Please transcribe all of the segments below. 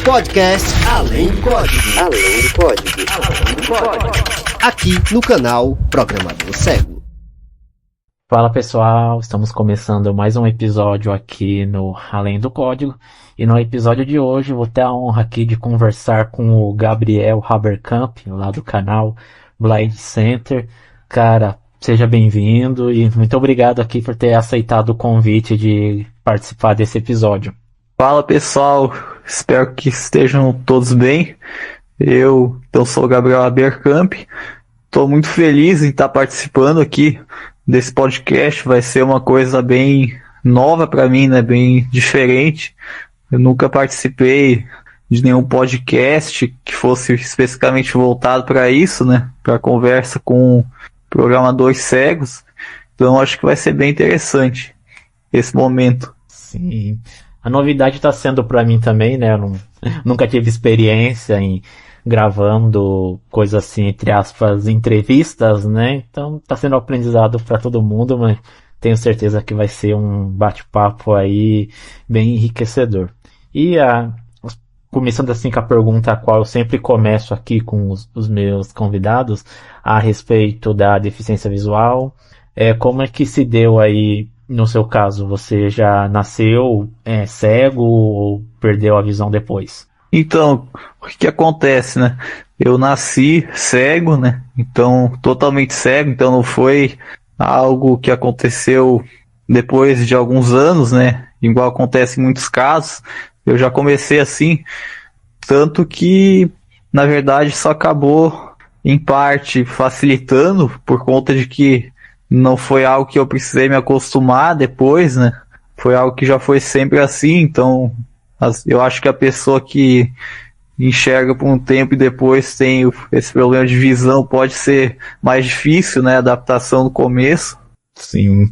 Podcast Além do Código. Além do Código. Aqui no canal Programador Cego. Fala pessoal, estamos começando mais um episódio aqui no Além do Código. E no episódio de hoje vou ter a honra aqui de conversar com o Gabriel Haberkamp, lá do canal Blind Center. Cara, seja bem-vindo e muito obrigado aqui por ter aceitado o convite de participar desse episódio. Fala pessoal, espero que estejam todos bem. Eu sou o Gabriel Haberkamp, estou muito feliz em estar participando aqui desse podcast. Vai ser uma coisa bem nova para mim, né? Bem diferente. Eu nunca participei de nenhum podcast que fosse especificamente voltado para isso, né? Para conversa com programadores cegos. Então acho que vai ser bem interessante esse momento. Sim. A novidade está sendo para mim também, né? Eu nunca tive experiência em gravando coisas assim, entre aspas, entrevistas, né? Então está sendo um aprendizado para todo mundo, mas tenho certeza que vai ser um bate-papo aí bem enriquecedor. E começando assim com a pergunta a qual eu sempre começo aqui com os meus convidados a respeito da deficiência visual, como é que se deu aí? No seu caso, você já nasceu cego ou perdeu a visão depois? Então, o que acontece, né? Eu nasci cego, né? Então, totalmente cego, então não foi algo que aconteceu depois de alguns anos, né? Igual acontece em muitos casos. Eu já comecei assim, tanto que, na verdade, só acabou, em parte, facilitando por conta de que não foi algo que eu precisei me acostumar depois, né? Foi algo que já foi sempre assim, então eu acho que a pessoa que enxerga por um tempo e depois tem esse problema de visão pode ser mais difícil, né? A adaptação no começo. Sim.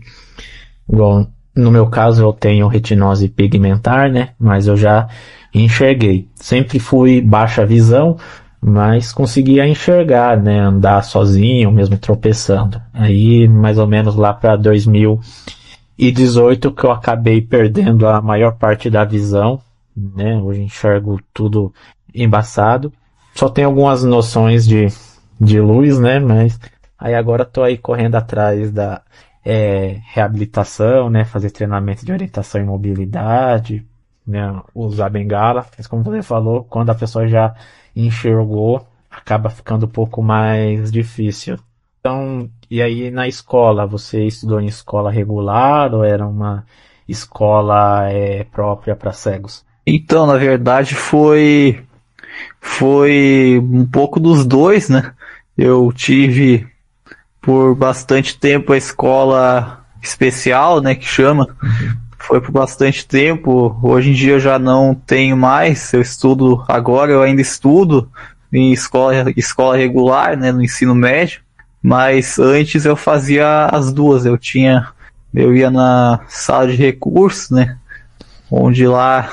Bom, no meu caso eu tenho retinose pigmentar, né? Mas eu já enxerguei. Sempre fui baixa visão, mas conseguia enxergar, né, andar sozinho, mesmo tropeçando. Aí, mais ou menos lá para 2018 que eu acabei perdendo a maior parte da visão, né? Hoje enxergo tudo embaçado. Só tenho algumas noções de luz, né? Mas aí agora tô aí correndo atrás da reabilitação, né? Fazer treinamento de orientação e mobilidade, né? Usar bengala. Mas como você falou, quando a pessoa já enxergou, acaba ficando um pouco mais difícil. Então, e aí na escola, você estudou em escola regular ou era uma escola própria para cegos? Então, na verdade, foi um pouco dos dois, né? Eu tive por bastante tempo a escola especial, né, que chama. Foi por bastante tempo. Hoje em dia eu já não tenho mais. Eu ainda estudo em escola regular, né, no ensino médio. Mas antes eu fazia as duas. Eu ia na sala de recursos, né, onde lá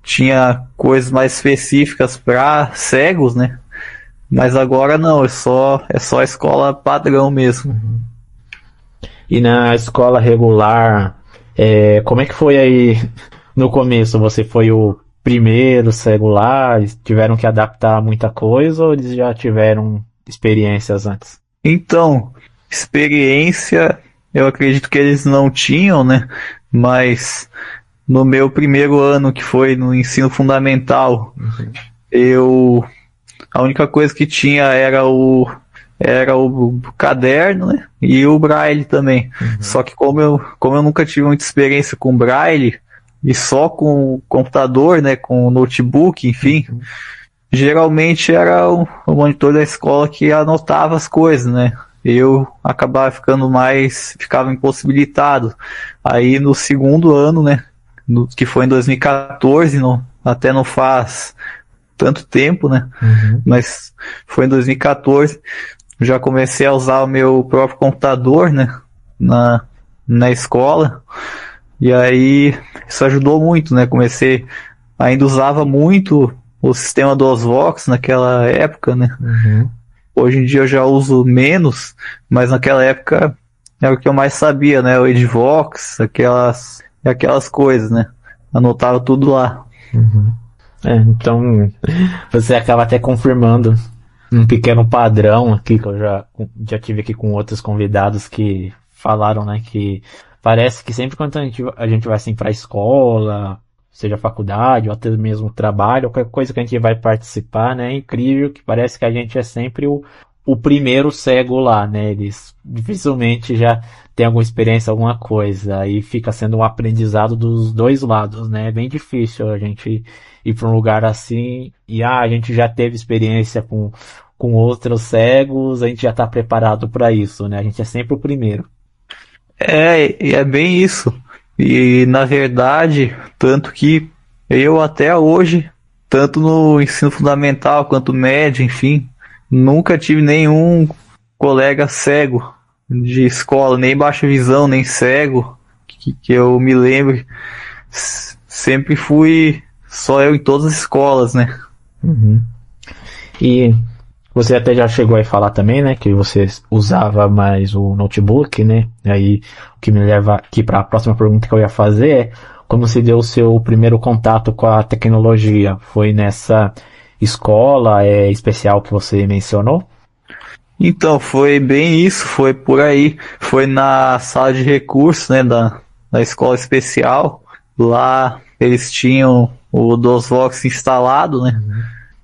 tinha coisas mais específicas para cegos, né. Mas agora não, é só a escola padrão mesmo. E na escola regular, como é que foi aí no começo? Você foi o primeiro cego lá? Tiveram que adaptar muita coisa ou eles já tiveram experiências antes? Então, experiência, eu acredito que eles não tinham, né? Mas no meu primeiro ano, que foi no ensino fundamental, a única coisa que tinha era o caderno, né? E o braille também. Só que como eu nunca tive muita experiência com braille e só com computador, né? Com notebook, enfim, geralmente era o monitor da escola que anotava as coisas, né? Eu acabava ficava impossibilitado. Aí no segundo ano, né? Que foi em 2014, até não faz tanto tempo, né? Mas foi em 2014, já comecei a usar o meu próprio computador, né? Na escola. E aí isso ajudou muito, né? Ainda usava muito o sistema do Osvox naquela época, né? Hoje em dia eu já uso menos, mas naquela época era o que eu mais sabia, né? O Edvox, aquelas coisas, né? Anotava tudo lá. Então você acaba até confirmando um pequeno padrão aqui que eu já tive aqui com outros convidados que falaram, né, que parece que sempre quando a gente vai assim para a escola, seja faculdade ou até mesmo trabalho, qualquer coisa que a gente vai participar, né, é incrível que parece que a gente é sempre o primeiro cego lá, né, eles dificilmente já tem alguma experiência, alguma coisa, aí fica sendo um aprendizado dos dois lados, né, é bem difícil a gente ir para um lugar assim e a gente já teve experiência com outros cegos, a gente já está preparado para isso, né, a gente é sempre o primeiro. E é bem isso. E na verdade, tanto que eu até hoje, tanto no ensino fundamental quanto médio, enfim, nunca tive nenhum colega cego de escola, nem baixa visão, nem cego, que eu me lembre. Sempre fui só eu em todas as escolas, né? Uhum. E você até já chegou a falar também, né, que você usava mais o notebook, né? E aí, o que me leva aqui para a próxima pergunta que eu ia fazer é como se deu o seu primeiro contato com a tecnologia? Foi nessa escola especial que você mencionou? Então, foi bem isso, foi por aí. Foi na sala de recursos, né, da escola especial. Lá eles tinham o DOSVox instalado, né?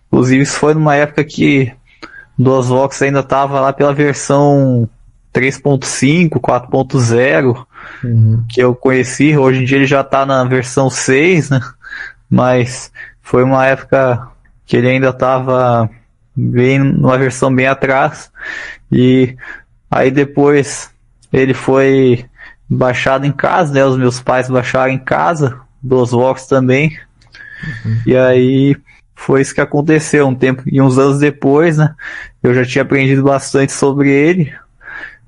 Inclusive, isso foi numa época que o DOSVox ainda estava lá pela versão 3.5, 4.0, que eu conheci. Hoje em dia ele já está na versão 6, né? Mas foi uma época que ele ainda estava bem numa versão bem atrás. E aí depois ele foi baixado em casa, né? Os meus pais baixaram em casa, DOSVox também. E aí foi isso que aconteceu um tempo. E uns anos depois, né? Eu já tinha aprendido bastante sobre ele.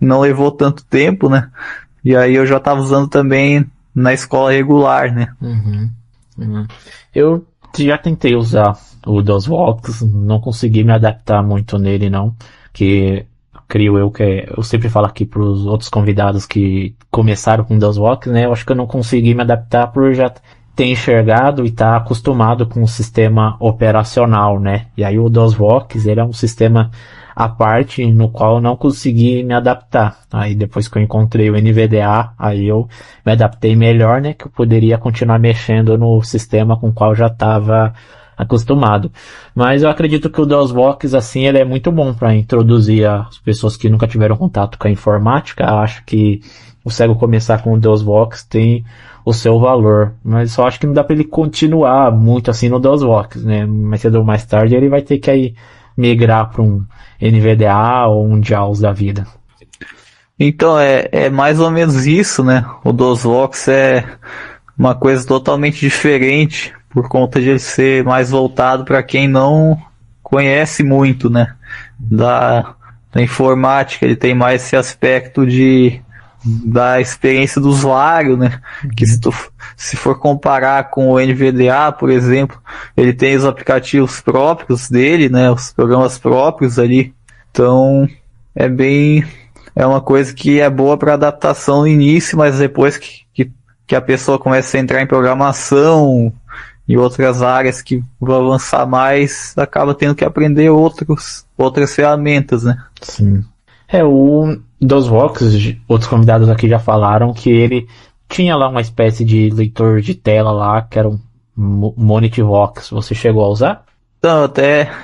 Não levou tanto tempo, né? E aí eu já estava usando também na escola regular, né? Eu já tentei usar o DOSVox, não consegui me adaptar muito nele não, que creio eu que eu sempre falo aqui para os outros convidados que começaram com o DOSVox, né? Eu acho que eu não consegui me adaptar por já ter enxergado e estar acostumado com o sistema operacional, né? E aí o DOSVox, ele é um sistema à parte no qual eu não consegui me adaptar. Aí depois que eu encontrei o NVDA, aí eu me adaptei melhor, né? Que eu poderia continuar mexendo no sistema com o qual eu já estava acostumado. Mas eu acredito que o DOSVox, assim, ele é muito bom para introduzir as pessoas que nunca tiveram contato com a informática. Eu acho que o cego começar com o DOSVox tem o seu valor, mas só acho que não dá para ele continuar muito assim no DOSVox, né? Mais cedo ou mais tarde ele vai ter que aí migrar para um NVDA ou um JAWS da vida. Então é mais ou menos isso, né? O DOSVox é uma coisa totalmente diferente por conta de ele ser mais voltado para quem não conhece muito, né? Da informática, ele tem mais esse aspecto da experiência do usuário, né? Que se for comparar com o NVDA, por exemplo, ele tem os aplicativos próprios dele, né? Os programas próprios ali. Então, é uma coisa que é boa para adaptação no início, mas depois que a pessoa começa a entrar em programação e outras áreas que vão avançar mais, acaba tendo que aprender outras ferramentas, né? Sim. O DOSVox, outros convidados aqui já falaram que ele tinha lá uma espécie de leitor de tela lá, que era um Monitorvox. Você chegou a usar? Então,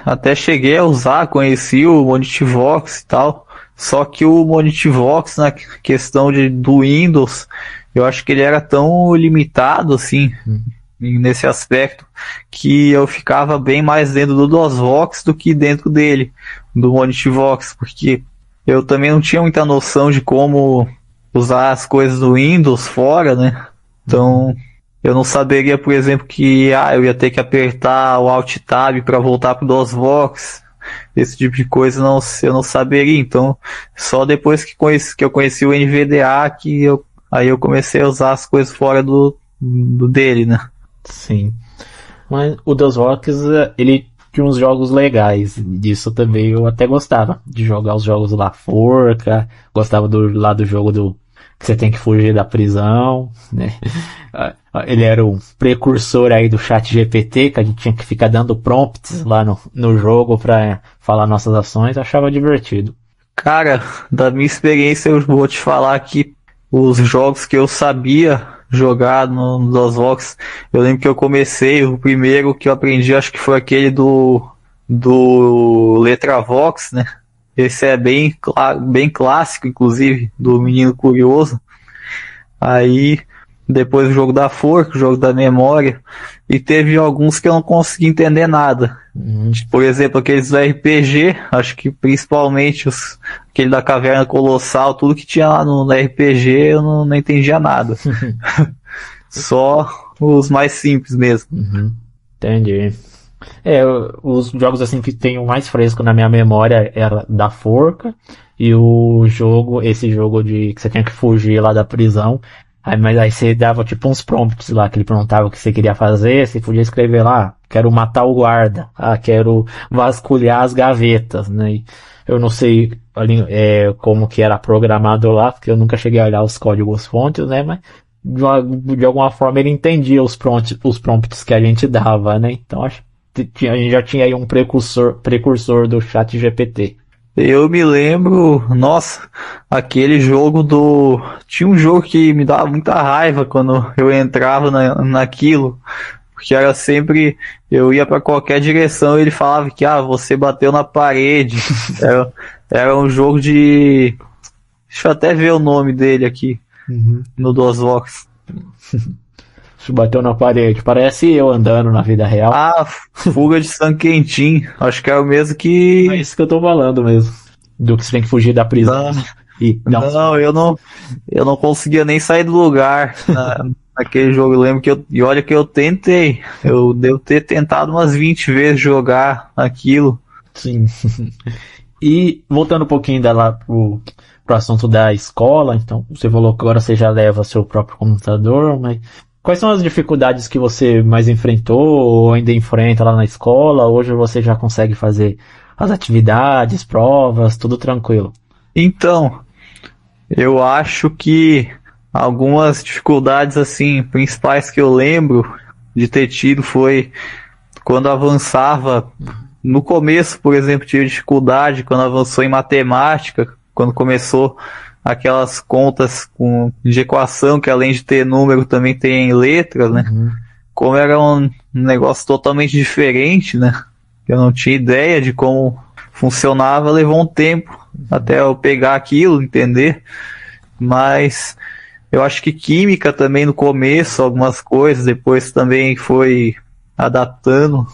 até cheguei a usar, conheci o Monitorvox e tal, só que o Monitorvox, na questão do Windows, eu acho que ele era tão limitado, assim, nesse aspecto, que eu ficava bem mais dentro do DOSVox do que dentro dele, do Monitorvox, porque eu também não tinha muita noção de como usar as coisas do Windows fora, né? Então, eu não saberia, por exemplo, que eu ia ter que apertar o Alt Tab para voltar pro DOSVox. Esse tipo de coisa eu não saberia. Então, só depois que eu conheci o NVDA aí eu comecei a usar as coisas fora do dele, né? Sim. Mas o DOSVox, ele tinha uns jogos legais. Disso também eu até gostava de jogar os jogos lá, Forca, gostava do jogo que você tem que fugir da prisão, né? Ele era um precursor aí do chat GPT, que a gente tinha que ficar dando prompts lá no jogo pra falar nossas ações, eu achava divertido. Cara, da minha experiência eu vou te falar que os jogos que eu sabia jogar no DOSVox, eu lembro que eu comecei, o primeiro que eu aprendi acho que foi aquele do Letravox, né? Esse é bem clássico, inclusive, do Menino Curioso. Aí, depois o jogo da forca, o jogo da memória, e teve alguns que eu não consegui entender nada. Por exemplo, aqueles do RPG, acho que principalmente aquele da Caverna Colossal, tudo que tinha lá no RPG eu não entendia nada. Só os mais simples mesmo. Entendi. Os jogos assim que tem o mais fresco na minha memória era da forca e esse jogo de que você tinha que fugir lá da prisão. Mas aí você dava tipo uns prompts lá, que ele perguntava o que você queria fazer, você podia escrever lá, quero matar o guarda, quero vasculhar as gavetas, né? E eu não sei como que era programado lá, porque eu nunca cheguei a olhar os códigos fontes, né? Mas de alguma forma ele entendia os prompts que a gente dava, né? Então acho que a gente já tinha aí um precursor do chat GPT. Eu me lembro, nossa, aquele jogo tinha um jogo que me dava muita raiva quando eu entrava naquilo, porque era sempre, eu ia pra qualquer direção e ele falava que, você bateu na parede. Era um jogo de... Deixa eu até ver o nome dele aqui, no DOSVox. Bateu na parede. Parece eu andando na vida real. Fuga de San Quentin. Acho que é o mesmo que... É isso que eu tô falando mesmo. Do que você tem que fugir da prisão. Eu não conseguia nem sair do lugar naquele jogo. Eu lembro e olha que eu tentei. Eu devo ter tentado umas 20 vezes jogar aquilo. Sim. E voltando um pouquinho lá pro assunto da escola, então você falou que agora você já leva seu próprio computador, mas quais são as dificuldades que você mais enfrentou ou ainda enfrenta lá na escola? Hoje você já consegue fazer as atividades, provas, tudo tranquilo? Então, eu acho que algumas dificuldades assim principais que eu lembro de ter tido foi quando avançava. No começo, por exemplo, tive dificuldade quando avançou em matemática, quando começou aquelas contas de equação, que além de ter número também tem letras, né? Como era um negócio totalmente diferente, né? Eu não tinha ideia de como funcionava, levou um tempo até eu pegar aquilo, entender. Mas eu acho que química também no começo, algumas coisas, depois também foi adaptando.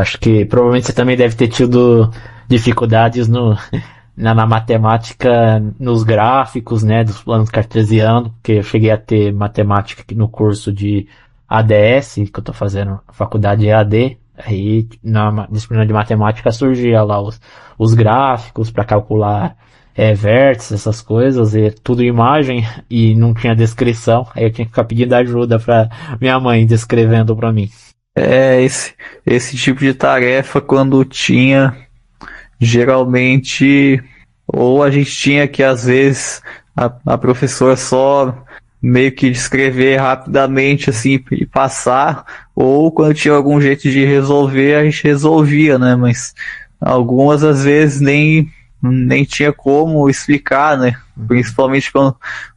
Acho que provavelmente você também deve ter tido dificuldades na matemática, nos gráficos, né, dos planos cartesianos, porque eu cheguei a ter matemática no curso de ADS, que eu tô fazendo faculdade EAD, aí na disciplina de matemática surgia lá os gráficos para calcular vértices, essas coisas, e tudo imagem, e não tinha descrição, aí eu tinha que ficar pedindo ajuda pra minha mãe descrevendo pra mim. Esse tipo de tarefa quando tinha, geralmente, ou a gente tinha que às vezes a professora só meio que descrever rapidamente assim e passar, ou quando tinha algum jeito de resolver, a gente resolvia, né? Mas algumas às vezes nem tinha como explicar, né? Principalmente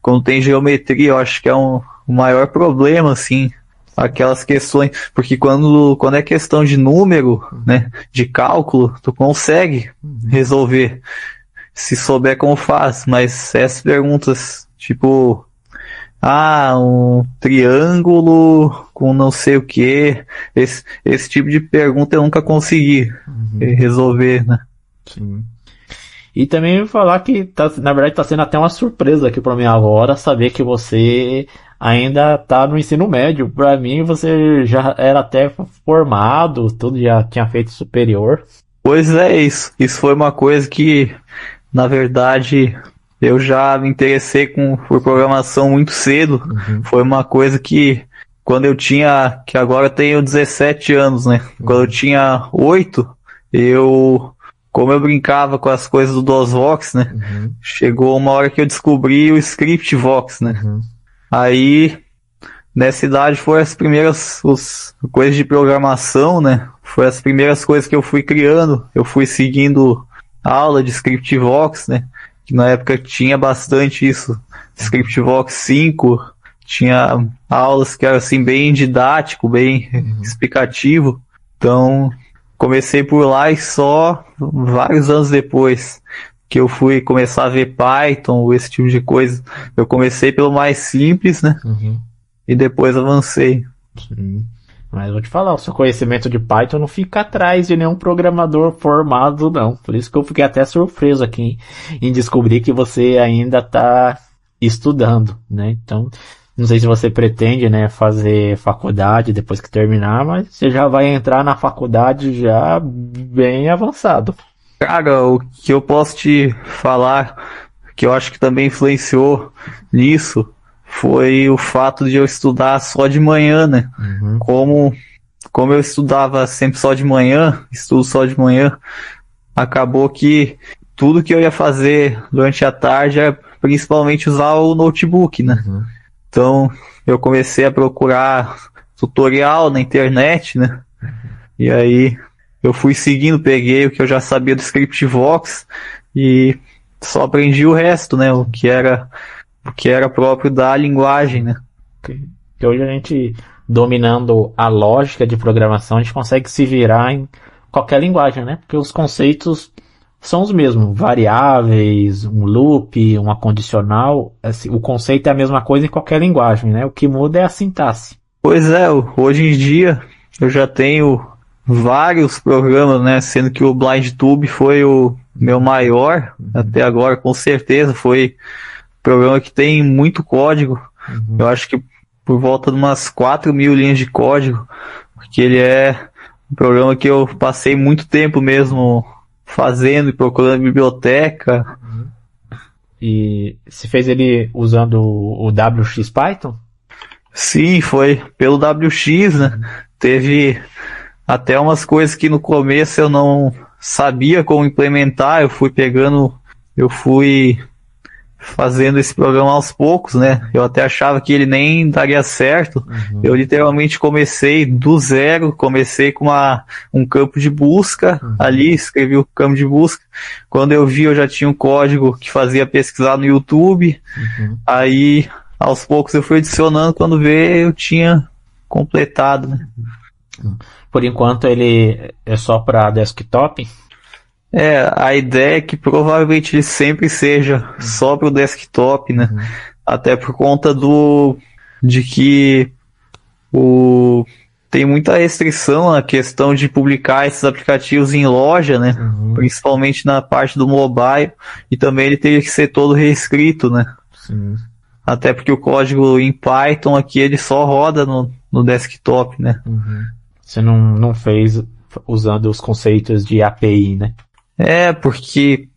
quando tem geometria, eu acho que é o maior problema, assim. Aquelas questões, porque quando é questão de número, né, de cálculo, tu consegue resolver, se souber como faz, mas essas perguntas, tipo, um triângulo com não sei o que, esse tipo de pergunta eu nunca consegui resolver, né. Sim. E também falar que na verdade tá sendo até uma surpresa aqui pra mim agora saber que você ainda tá no ensino médio. Pra mim você já era até formado, tudo, já tinha feito superior. Pois é, isso foi uma coisa que, na verdade, eu já me interessei por programação muito cedo. Foi uma coisa que quando eu tinha, que agora eu tenho 17 anos, né? Quando eu tinha 8, eu como eu brincava com as coisas do DOSVox, né? Uhum. Chegou uma hora que eu descobri o ScriptVox, né? Uhum. Aí, nessa idade, foram as primeiras coisas de programação, né? Foi as primeiras coisas que eu fui criando. Eu fui seguindo aula de ScriptVox, né? Que na época tinha bastante isso. ScriptVox 5, tinha aulas que eram assim bem didático, bem explicativo. Então, comecei por lá e só vários anos depois que eu fui começar a ver Python, esse tipo de coisa. Eu comecei pelo mais simples, né? Uhum. E depois avancei. Sim. Mas vou te falar, o seu conhecimento de Python não fica atrás de nenhum programador formado, não. Por isso que eu fiquei até surpreso aqui em descobrir que você ainda está estudando, né? Então, não sei se você pretende, né, fazer faculdade depois que terminar, mas você já vai entrar na faculdade já bem avançado. Cara, o que eu posso te falar, que eu acho que também influenciou nisso, foi o fato de eu estudar só de manhã, né? Uhum. Como eu estudava sempre só de manhã, estudo só de manhã, acabou que tudo que eu ia fazer durante a tarde era principalmente usar o notebook, né? Uhum. Então eu comecei a procurar tutorial na internet, né? E aí eu fui seguindo, peguei o que eu já sabia do ScriptVox e só aprendi o resto, né? O que era próprio da linguagem, né? Que hoje a gente, dominando a lógica de programação, a gente consegue se virar em qualquer linguagem, né? Porque os conceitos são os mesmos. Variáveis, um loop, uma condicional. Assim, o conceito é a mesma coisa em qualquer linguagem, né? O que muda é a sintaxe. Pois é, hoje em dia eu já tenho vários programas, né? Sendo que o BlindTube foi o meu maior até agora, com certeza. Foi um programa que tem muito código. Uhum. Eu acho que por volta de umas 4.000 linhas de código, porque ele é um programa que eu passei muito tempo mesmo fazendo e procurando biblioteca. E se fez ele usando o WX Python? Sim, foi pelo WX, né? Teve até umas coisas que no começo eu não sabia como implementar, eu fui fazendo esse programa aos poucos, né? Eu até achava que ele nem daria certo. Uhum. Eu literalmente comecei do zero, comecei com um campo de busca ali, escrevi o campo de busca. Quando eu vi, eu já tinha um código que fazia pesquisar no YouTube. Uhum. Aí, aos poucos eu fui adicionando, quando vê, eu tinha completado, né? Por enquanto ele é só para desktop? A ideia é que provavelmente ele sempre seja só para o desktop, né? Até por conta de que tem muita restrição na questão de publicar esses aplicativos em loja, né? Principalmente na parte do mobile, e também ele teria que ser todo reescrito, né? Sim. Até porque o código em Python aqui ele só roda no desktop, né? Você não fez usando os conceitos de API, né? Porque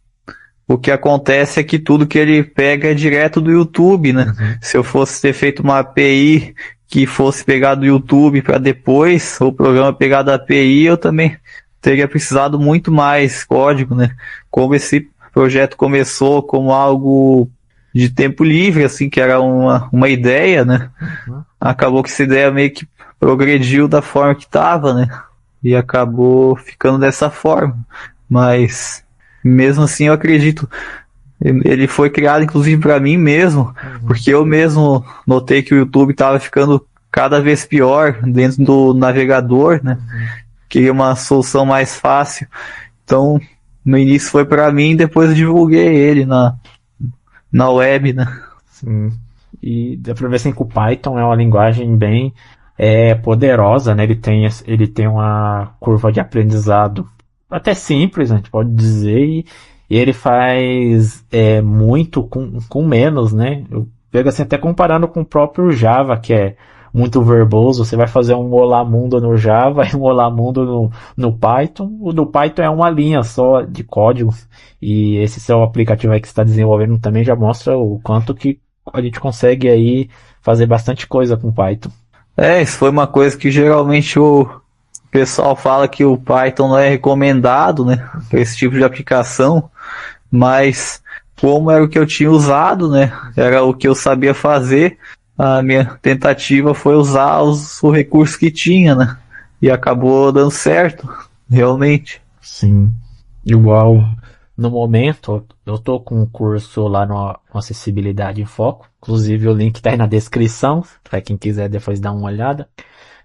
o que acontece é que tudo que ele pega é direto do YouTube, né? Se eu fosse ter feito uma API que fosse pegar do YouTube para depois o programa pegar da API, eu também teria precisado muito mais código, né? Como esse projeto começou como algo de tempo livre, assim, que era uma ideia, né? Acabou que essa ideia meio que progrediu da forma que estava, né? E acabou ficando dessa forma. Mas, mesmo assim, eu acredito. Ele foi criado, inclusive, para mim mesmo, porque eu mesmo notei que o YouTube estava ficando cada vez pior dentro do navegador, né? Queria uma solução mais fácil. Então, no início foi para mim, depois eu divulguei ele na web, né? Sim. E dá pra ver assim que o Python é uma linguagem bem poderosa, né? Ele tem uma curva de aprendizado até simples, a gente pode dizer, e ele faz muito com menos, né? Eu pego assim até comparando com o próprio Java, que é muito verboso. Você vai fazer um Olá Mundo no Java e um Olá Mundo no Python. O do Python é uma linha só de código, e esse seu aplicativo aí que você está desenvolvendo também já mostra o quanto que a gente consegue aí fazer bastante coisa com Python. Isso foi uma coisa que geralmente o pessoal fala que o Python não é recomendado, né, para esse tipo de aplicação, mas como era o que eu tinha usado, né, era o que eu sabia fazer, a minha tentativa foi usar o recurso que tinha, né, e acabou dando certo, realmente. Sim. Igual, no momento, eu tô com um curso lá no Acessibilidade em Foco. Inclusive, o link tá aí na descrição, para quem quiser depois dar uma olhada.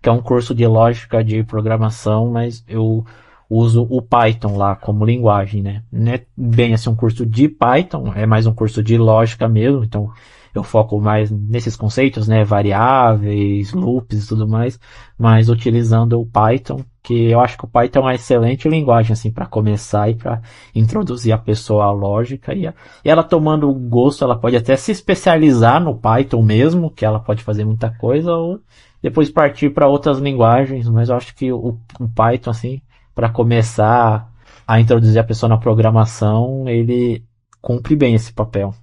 Que é um curso de lógica de programação, mas eu uso o Python lá como linguagem, né? Não é bem assim um curso de Python, é mais um curso de lógica mesmo, então eu foco mais nesses conceitos, né? Variáveis, loops e tudo mais, mas utilizando o Python, que eu acho que o Python é uma excelente linguagem, assim, para começar e para introduzir a pessoa à lógica, e ela tomando gosto, ela pode até se especializar no Python mesmo, que ela pode fazer muita coisa, ou depois partir para outras linguagens, mas eu acho que o Python, assim, para começar a introduzir a pessoa na programação, ele cumpre bem esse papel.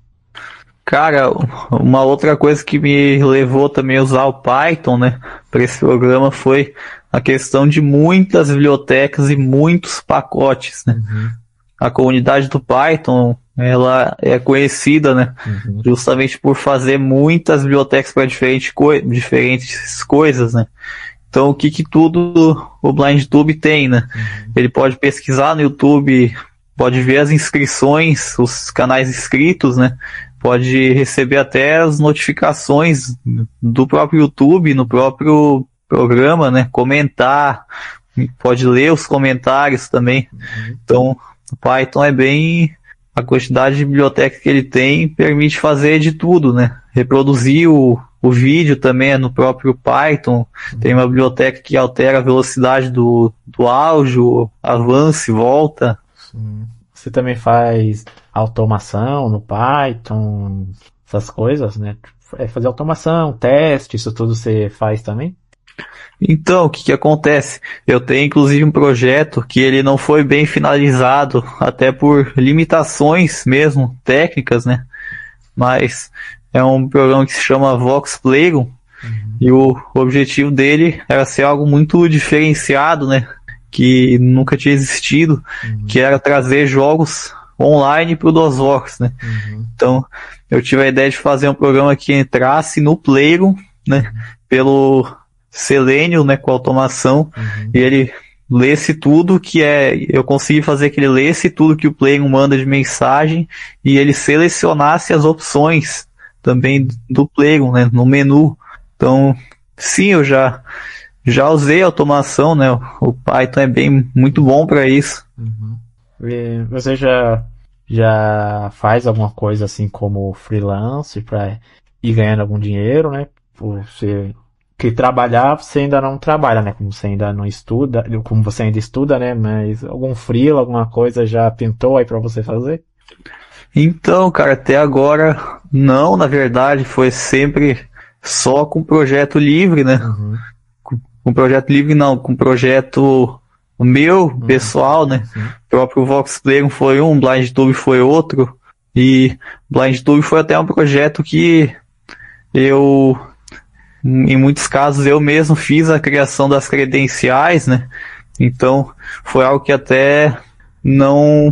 Cara, uma outra coisa que me levou também a usar o Python, né, para esse programa foi a questão de muitas bibliotecas e muitos pacotes, né? A comunidade do Python, ela é conhecida, né, justamente por fazer muitas bibliotecas para diferentes coisas, né? Então, o que tudo o BlindTube tem, né? Ele pode pesquisar no YouTube, pode ver as inscrições, os canais inscritos, né? Pode receber até as notificações do próprio YouTube, no próprio programa, né? Comentar, pode ler os comentários também. Então, o Python é bem... A quantidade de biblioteca que ele tem permite fazer de tudo, né? Reproduzir o vídeo também é no próprio Python. Tem uma biblioteca que altera a velocidade do áudio, avança e volta. Você também faz automação no Python, essas coisas, né? Fazer automação, teste, isso tudo você faz também? Então, o que acontece? Eu tenho inclusive um projeto que ele não foi bem finalizado, até por limitações mesmo, técnicas, né? Mas é um programa que se chama Vox Playroom, e o objetivo dele era ser algo muito diferenciado, né? Que nunca tinha existido, que era trazer jogos online para o DOSVox, né? Então, eu tive a ideia de fazer um programa que entrasse no Playroom, né? Pelo Selenium, né, com automação, e ele lesse tudo eu consegui fazer que ele lesse tudo que o Playroom manda de mensagem e ele selecionasse as opções também do Playroom, né, no menu. Então, sim, eu já usei automação, né, o Python é muito bom para isso. E você já faz alguma coisa assim como freelance para ir ganhando algum dinheiro, né? Você que trabalhar, você ainda não trabalha, né? Como você ainda não estuda, como você ainda estuda, né? Mas algum freela, alguma coisa já pintou aí pra você fazer? Então, cara, até agora não, na verdade, foi sempre só com projeto livre, né? Com projeto livre não, com projeto meu, pessoal, né? O próprio Vox Playroom foi um, BlindTube foi outro, e BlindTube foi até um projeto que em muitos casos eu mesmo fiz a criação das credenciais, né? Então foi algo que até não...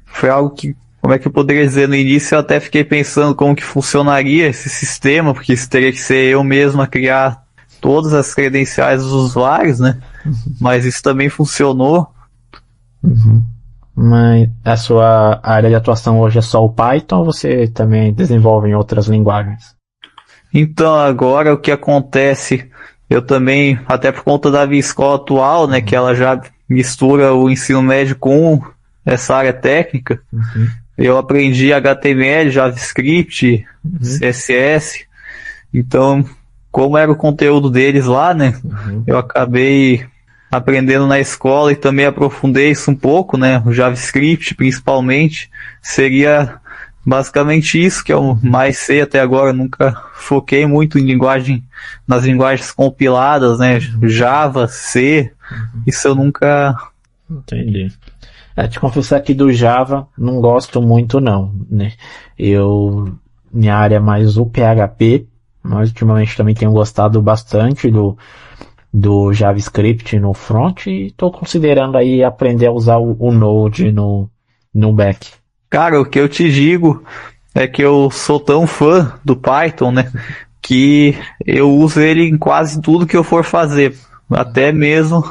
Foi algo que, como é que eu poderia dizer, no início eu até fiquei pensando como que funcionaria esse sistema, porque isso teria que ser eu mesmo a criar todas as credenciais dos usuários, né? Mas isso também funcionou. Mas a sua área de atuação hoje é só o Python ou você também desenvolve em outras linguagens? Então, agora o que acontece, eu também, até por conta da minha escola atual, né, que ela já mistura o ensino médio com essa área técnica, eu aprendi HTML, JavaScript, CSS, então, como era o conteúdo deles lá, né, eu acabei aprendendo na escola e também aprofundei isso um pouco, né, o JavaScript principalmente, seria... Basicamente isso que eu mais sei até agora, eu nunca foquei muito nas linguagens compiladas, né? Java, C, isso eu nunca... Entendi. Te confessar que do Java não gosto muito não, né? Minha área é mais o PHP, mas ultimamente também tenho gostado bastante do JavaScript no front e estou considerando aí aprender a usar o Node no back. Cara, o que eu te digo é que eu sou tão fã do Python, né, que eu uso ele em quase tudo que eu for fazer. Até mesmo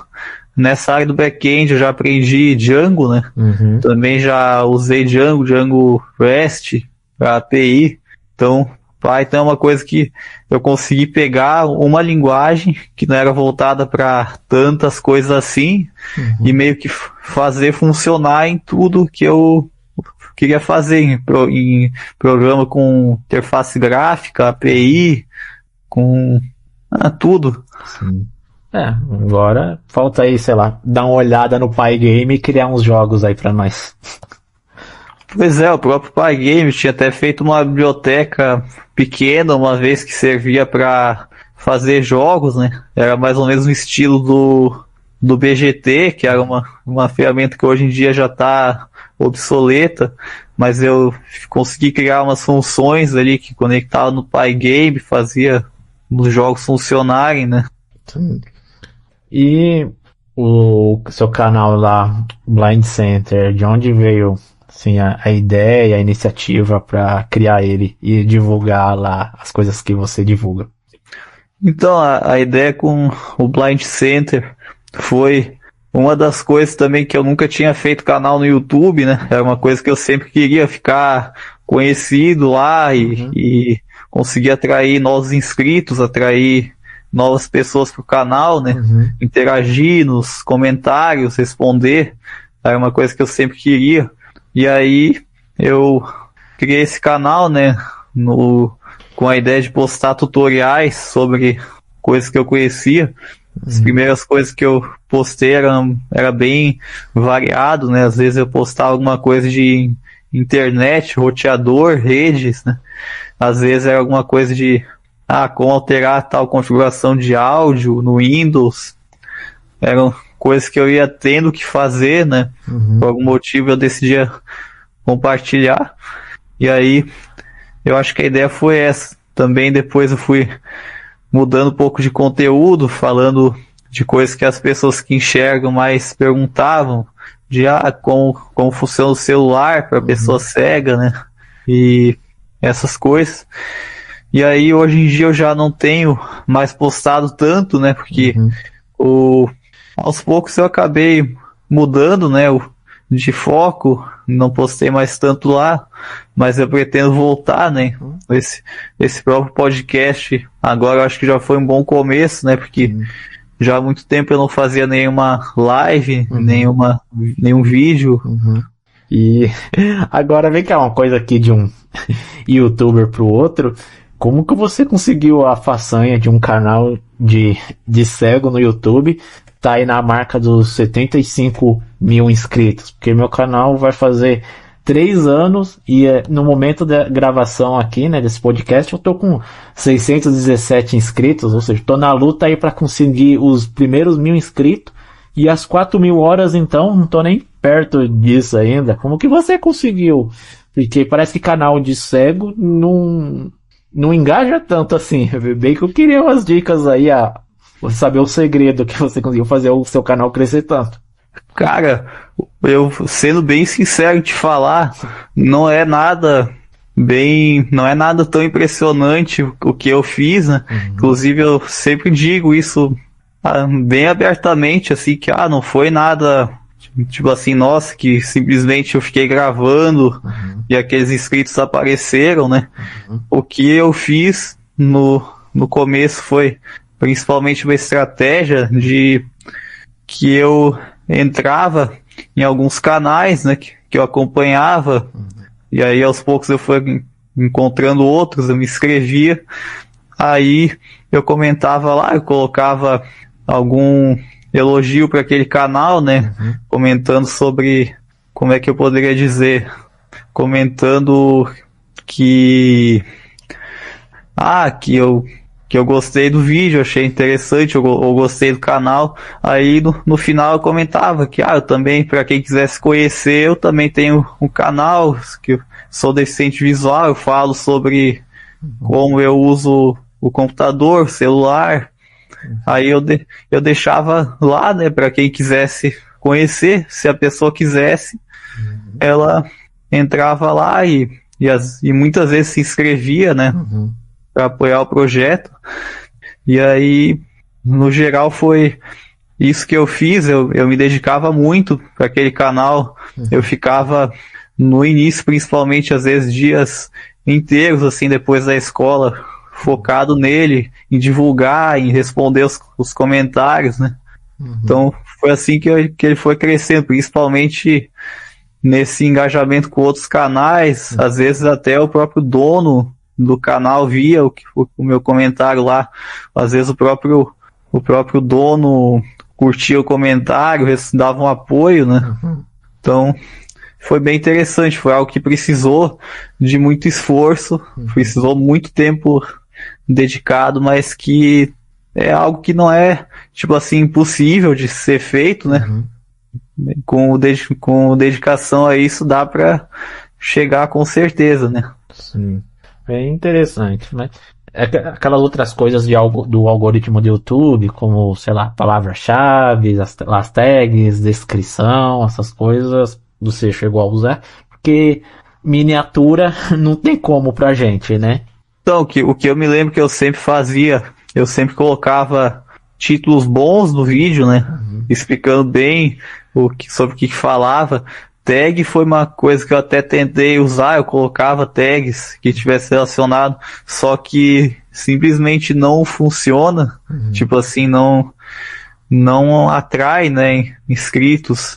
nessa área do back-end eu já aprendi Django, né? Uhum. Também já usei Django REST para API. Então, Python é uma coisa que eu consegui pegar uma linguagem que não era voltada para tantas coisas assim e meio que fazer funcionar em tudo que eu queria fazer em programa com interface gráfica, API, com tudo. Sim. Agora falta aí, sei lá, dar uma olhada no Pygame e criar uns jogos aí pra nós. Pois é, o próprio Pygame tinha até feito uma biblioteca pequena uma vez que servia para fazer jogos, né? Era mais ou menos no estilo do BGT, que era uma ferramenta que hoje em dia já está obsoleta, mas eu consegui criar umas funções ali que conectava no Pygame, fazia os jogos funcionarem, né? E o seu canal lá, Blind Center, de onde veio assim, a ideia, a iniciativa para criar ele e divulgar lá as coisas que você divulga? Então, a ideia com o Blind Center foi uma das coisas também que eu nunca tinha feito canal no YouTube, né? Era uma coisa que eu sempre queria ficar conhecido lá e conseguir atrair novos inscritos, atrair novas pessoas pro canal, né? Interagir nos comentários, responder. Era uma coisa que eu sempre queria. E aí eu criei esse canal, né? Com a ideia de postar tutoriais sobre coisas que eu conhecia. As primeiras coisas que eu postei era bem variado, né? Às vezes eu postava alguma coisa de internet, roteador, redes, né? Às vezes era alguma coisa de como alterar tal configuração de áudio no Windows. Eram coisas que eu ia tendo que fazer, né? Por algum motivo eu decidia compartilhar. E aí eu acho que a ideia foi essa. Também depois eu fui mudando um pouco de conteúdo, falando de coisas que as pessoas que enxergam mais perguntavam, de como funciona o celular para pessoa cega, né? E essas coisas. E aí hoje em dia eu já não tenho mais postado tanto, né? Porque aos poucos eu acabei mudando, né? De foco, não postei mais tanto lá, mas eu pretendo voltar, né? Esse próprio podcast agora eu acho que já foi um bom começo, né? Porque já há muito tempo eu não fazia nenhuma live, nenhum vídeo. E agora vem cá, uma coisa aqui de um youtuber pro outro. Como que você conseguiu a façanha de um canal de cego no YouTube tá aí na marca dos 75 mil inscritos? Porque meu canal vai fazer 3 anos e no momento da gravação aqui, né, desse podcast, eu tô com 617 inscritos, ou seja, tô na luta aí para conseguir os primeiros 1.000 inscritos e as 4.000 horas, então, não tô nem perto disso ainda. Como que você conseguiu? Porque parece que canal de cego não engaja tanto assim. Bem que eu queria umas dicas aí, saber o segredo que você conseguiu fazer o seu canal crescer tanto. Cara, eu sendo bem sincero te falar, não é nada tão impressionante o que eu fiz, né? Inclusive eu sempre digo isso bem abertamente, assim, que não foi nada tipo assim, nossa, que simplesmente eu fiquei gravando e aqueles inscritos apareceram, né? O que eu fiz no começo foi principalmente uma estratégia de que eu entrava em alguns canais, né, que eu acompanhava, e aí aos poucos eu fui encontrando outros, eu me inscrevia, aí eu comentava lá, eu colocava algum elogio para aquele canal, né, comentando sobre, como é que eu poderia dizer, comentando que eu gostei do vídeo, achei interessante, eu gostei do canal. Aí no final eu comentava que eu também, para quem quisesse conhecer, eu também tenho um canal, que eu sou deficiente visual, eu falo sobre como eu uso o computador, o celular, Aí eu deixava lá, né, para quem quisesse conhecer, se a pessoa quisesse, ela entrava lá e muitas vezes se inscrevia, né, para apoiar o projeto. E aí, no geral, foi isso que eu fiz. Eu me dedicava muito para aquele canal. Eu ficava no início, principalmente, às vezes dias inteiros, assim, depois da escola, focado nele, em divulgar, em responder os comentários, né? Então, foi assim que ele foi crescendo, principalmente nesse engajamento com outros canais. Às vezes até o próprio dono do canal via o meu comentário lá. Às vezes o próprio dono curtia o comentário, dava um apoio, né? Então, foi bem interessante. Foi algo que precisou de muito esforço, precisou muito tempo dedicado, mas que é algo que não é, tipo assim, impossível de ser feito, né? Com dedicação a isso dá pra chegar com certeza, né? Sim. Bem interessante, né? Aquelas outras coisas do algoritmo do YouTube, como, sei lá, palavras-chave, as tags, descrição, essas coisas, você chegou a usar? Porque miniatura não tem como pra gente, né? Então, o que eu me lembro que eu sempre fazia, eu sempre colocava títulos bons no vídeo, né? Explicando bem sobre o que falava. Tag foi uma coisa que eu até tentei usar, eu colocava tags que tivesse relacionado, só que simplesmente não funciona. Tipo assim, não atrai, né, inscritos.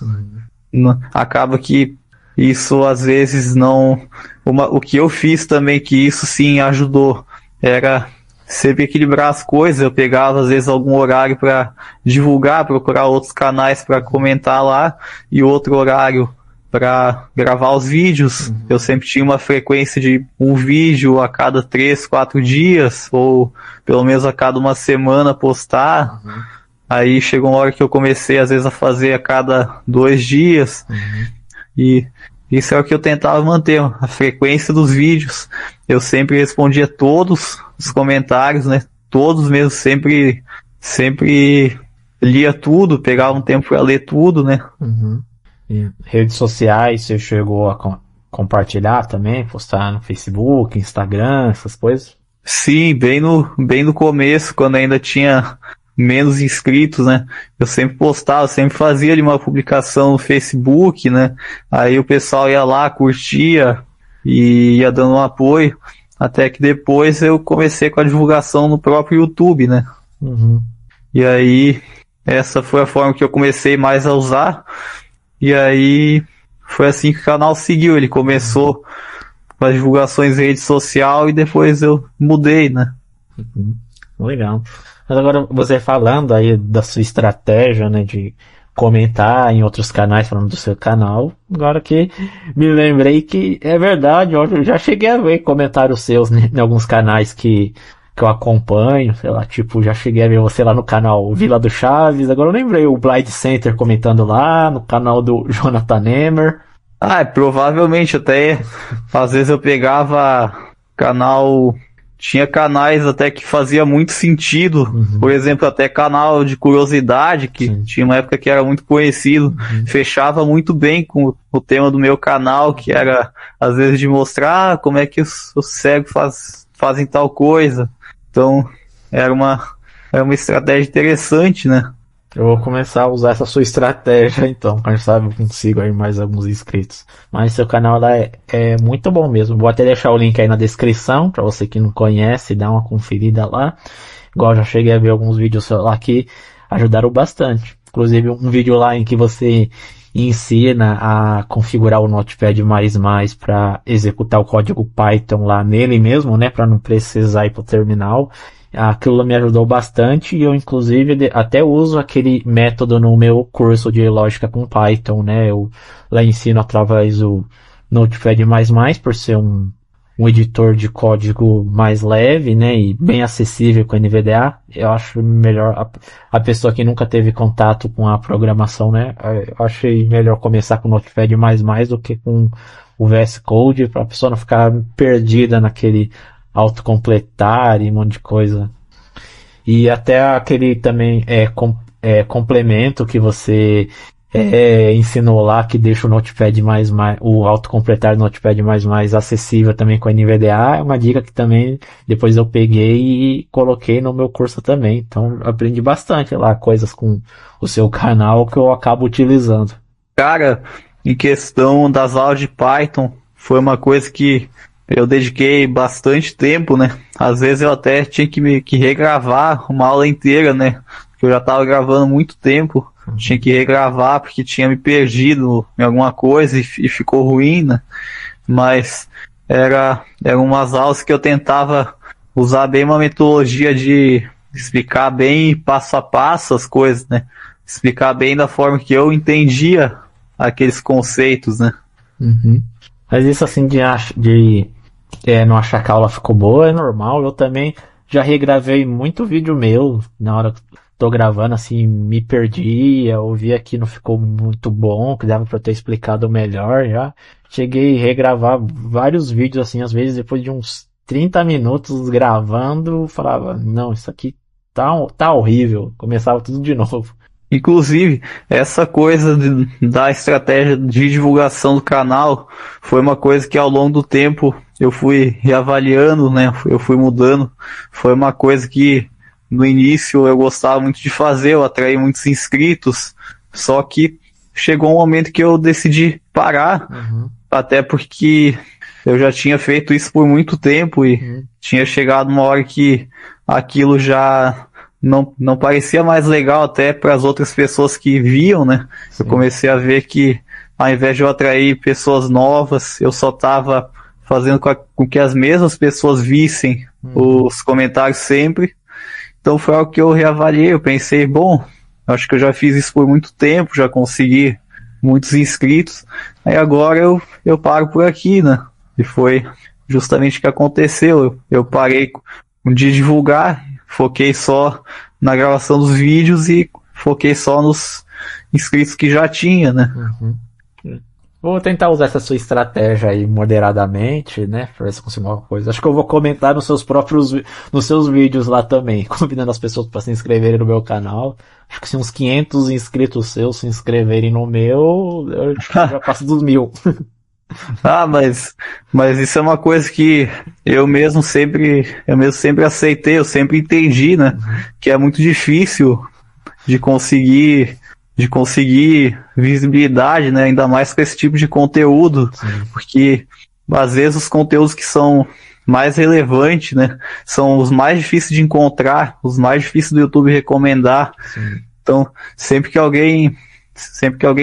Acaba que isso às vezes não... O que eu fiz também, que isso sim ajudou, era sempre equilibrar as coisas. Eu pegava às vezes algum horário para divulgar, procurar outros canais para comentar lá, e outro horário para gravar os vídeos. Eu sempre tinha uma frequência de um vídeo a cada 3, 4 dias, ou pelo menos a cada uma semana postar. Aí chegou uma hora que eu comecei às vezes a fazer a cada 2 dias. E isso é o que eu tentava manter, a frequência dos vídeos. Eu sempre respondia todos os comentários, né? Todos mesmo, sempre lia tudo, pegava um tempo para ler tudo, né? E redes sociais, você chegou a compartilhar também, postar no Facebook, Instagram, essas coisas? Sim, bem no começo, quando ainda tinha menos inscritos, né? Eu sempre postava, sempre fazia ali uma publicação no Facebook, né? Aí o pessoal ia lá, curtia e ia dando um apoio, até que depois eu comecei com a divulgação no próprio YouTube, né? E aí essa foi a forma que eu comecei mais a usar, e aí foi assim que o canal seguiu. Ele começou com as divulgações em rede social e depois eu mudei, né? Legal. Mas agora você falando aí da sua estratégia, né, de comentar em outros canais falando do seu canal, agora que me lembrei que é verdade, eu já cheguei a ver comentários seus, né, em alguns canais que eu acompanho, sei lá, tipo, já cheguei a ver você lá no canal Vila do Chaves, agora eu lembrei o Blind Center comentando lá, no canal do Jonathan Nemer. Provavelmente até, às vezes eu pegava canal... Tinha canais até que fazia muito sentido, por exemplo, até canal de curiosidade, que tinha uma época que era muito conhecido, fechava muito bem com o tema do meu canal, que era, às vezes, de mostrar como é que os cegos fazem tal coisa. Então, era uma estratégia interessante, né? Eu vou começar a usar essa sua estratégia, então, quem sabe eu consigo aí mais alguns inscritos. Mas seu canal lá é muito bom mesmo. Vou até deixar o link aí na descrição, para você que não conhece, dá uma conferida lá. Igual eu já cheguei a ver alguns vídeos lá que ajudaram bastante. Inclusive um vídeo lá em que você ensina a configurar o Notepad++ para executar o código Python lá nele mesmo, né, para não precisar ir pro terminal. Aquilo me ajudou bastante e eu inclusive até uso aquele método no meu curso de lógica com Python, né? Eu lá ensino através do Notepad++, por ser um editor de código mais leve, né? E bem acessível com NVDA. Eu acho melhor a pessoa que nunca teve contato com a programação, né? Eu achei melhor começar com o Notepad++ do que com o VS Code, para a pessoa não ficar perdida naquele autocompletar e um monte de coisa. E até aquele também complemento que você ensinou lá, que deixa o Notepad o autocompletar do Notepad mais acessível também com a NVDA, é uma dica que também depois eu peguei e coloquei no meu curso também. Então eu aprendi bastante lá coisas com o seu canal que eu acabo utilizando. Cara, em questão das aulas de Python, foi uma coisa que eu dediquei bastante tempo, né? Às vezes eu até tinha que regravar uma aula inteira, né? Porque eu já estava gravando muito tempo, tinha que regravar porque tinha me perdido em alguma coisa e ficou ruim, né? Mas eram umas aulas que eu tentava usar bem uma metodologia de explicar bem passo a passo as coisas, né? Explicar bem da forma que eu entendia aqueles conceitos, né? Uhum. Mas isso assim de não achar que a aula ficou boa é normal. Eu também já regravei muito vídeo meu na hora que tô gravando, assim, me perdi, eu vi que não ficou muito bom, que dava pra eu ter explicado melhor já. Cheguei a regravar vários vídeos, assim, às vezes depois de uns 30 minutos gravando, falava, não, isso aqui tá horrível. Começava tudo de novo. Inclusive, essa coisa da estratégia de divulgação do canal foi uma coisa que ao longo do tempo eu fui reavaliando, né? Eu fui mudando. Foi uma coisa que no início eu gostava muito de fazer, eu atraí muitos inscritos, só que chegou um momento que eu decidi parar, até porque eu já tinha feito isso por muito tempo e tinha chegado uma hora que aquilo já não parecia mais legal até para as outras pessoas que viam, né? Sim. Eu comecei a ver que ao invés de eu atrair pessoas novas, eu só estava fazendo com que as mesmas pessoas vissem os comentários sempre. Então foi algo que eu reavaliei, eu pensei, bom, acho que eu já fiz isso por muito tempo, já consegui muitos inscritos, aí agora eu paro por aqui, né? E foi justamente o que aconteceu, eu parei de divulgar, foquei só na gravação dos vídeos e foquei só nos inscritos que já tinha, né? Vou tentar usar essa sua estratégia aí moderadamente, né? Pra ver se consigo alguma coisa. Acho que eu vou comentar nos seus vídeos lá também, convidando as pessoas para se inscreverem no meu canal. Acho que se uns 500 inscritos seus se inscreverem no meu, eu já passo dos 1000. Ah, mas isso é uma coisa que eu mesmo sempre aceitei, eu sempre entendi, né? Que é muito difícil de conseguir visibilidade, né? Ainda mais com esse tipo de conteúdo. Sim. Porque às vezes os conteúdos que são mais relevantes, né? São os mais difíceis de encontrar, os mais difíceis do YouTube recomendar. Sim. Então, sempre que alguém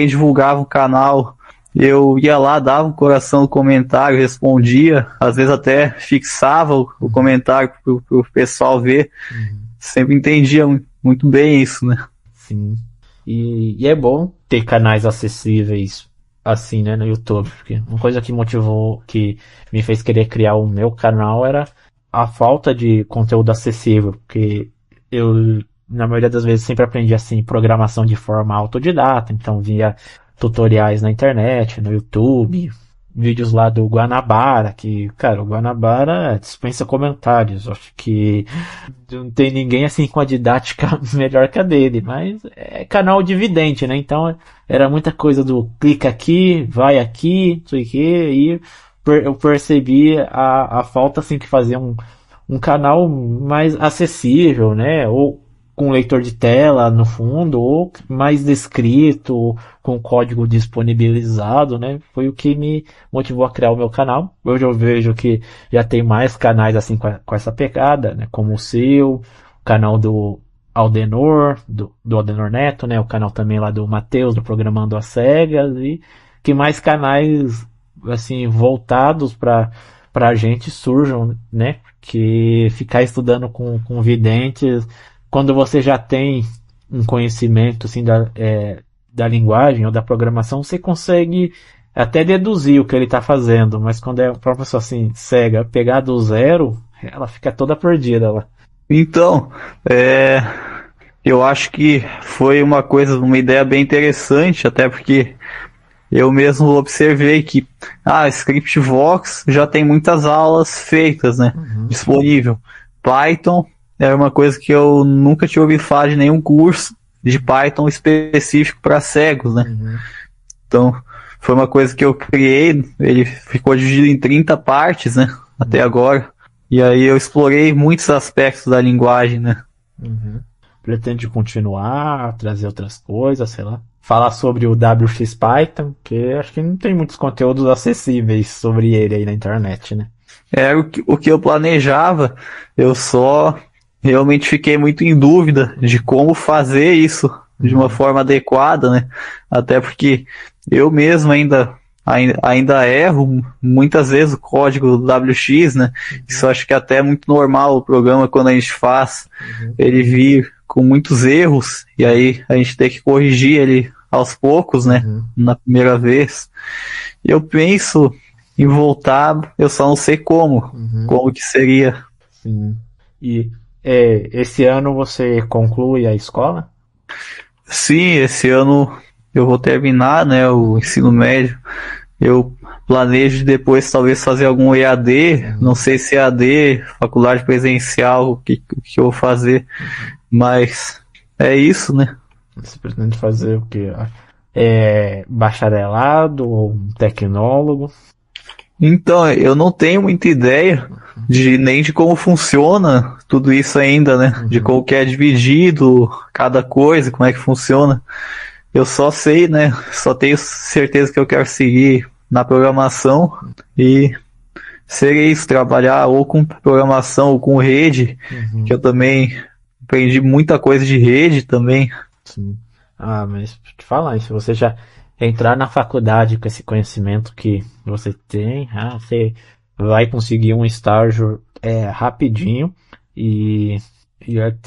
divulgava um canal, eu ia lá, dava um coração no comentário, respondia, às vezes até fixava o comentário pro pessoal ver. Sempre entendia muito bem isso, né? Sim. E é bom ter canais acessíveis assim, né, no YouTube, porque uma coisa que me fez querer criar o meu canal era a falta de conteúdo acessível, porque eu, na maioria das vezes, sempre aprendi assim, programação de forma autodidata, então via tutoriais na internet, no YouTube, vídeos lá do Guanabara, que, cara, o Guanabara dispensa comentários. Acho que não tem ninguém assim com a didática melhor que a dele, mas é canal dividente, né? Então era muita coisa do clica aqui, vai aqui, não sei o que, e eu percebi a falta assim que fazer um canal mais acessível, né? Ou com leitor de tela no fundo, ou mais descrito, com código disponibilizado, né? Foi o que me motivou a criar o meu canal. Hoje eu vejo que já tem mais canais assim com essa pegada, né? Como o seu, o canal do Aldenor, do Aldenor Neto, né? O canal também lá do Matheus, do Programando às Cegas, e que mais canais assim voltados para a gente surjam, né? Que ficar estudando com videntes, quando você já tem um conhecimento assim da linguagem ou da programação, você consegue até deduzir o que ele está fazendo, mas quando é uma pessoa assim, cega, pegar do zero, ela fica toda perdida lá. Então, eu acho que foi uma ideia bem interessante, até porque eu mesmo observei que Scriptvox já tem muitas aulas feitas, né? Disponível. Python era uma coisa que eu nunca tinha ouvido falar de nenhum curso de Python específico para cegos, né? Então, foi uma coisa que eu criei, ele ficou dividido em 30 partes, né? Até agora. E aí eu explorei muitos aspectos da linguagem, né? Pretende continuar, trazer outras coisas, sei lá. Falar sobre o WX Python, que acho que não tem muitos conteúdos acessíveis sobre ele aí na internet, né? Era o que eu planejava, eu só realmente fiquei muito em dúvida de como fazer isso de uma forma adequada, né? Até porque eu mesmo ainda erro muitas vezes o código do WX, né? Isso eu acho que é até muito normal o programa quando a gente faz, ele vir com muitos erros, e aí a gente tem que corrigir ele aos poucos, né? Na primeira vez. Eu penso em voltar, eu só não sei como que seria. Sim. E esse ano você conclui a escola? Sim, esse ano eu vou terminar, né, o ensino médio. Eu planejo depois talvez fazer algum EAD, não sei se EAD, faculdade presencial, o que eu vou fazer, mas é isso, né? Você pretende fazer o quê? Bacharelado ou um tecnólogo? Então, eu não tenho muita ideia nem de como funciona tudo isso ainda, né? De como que é dividido cada coisa, como é que funciona. Eu só sei, né? Só tenho certeza que eu quero seguir na programação e seria isso, trabalhar ou com programação ou com rede, que eu também aprendi muita coisa de rede também. Sim. Ah, mas te falar, se você já entrar na faculdade com esse conhecimento que você tem, você vai conseguir um estágio rapidinho e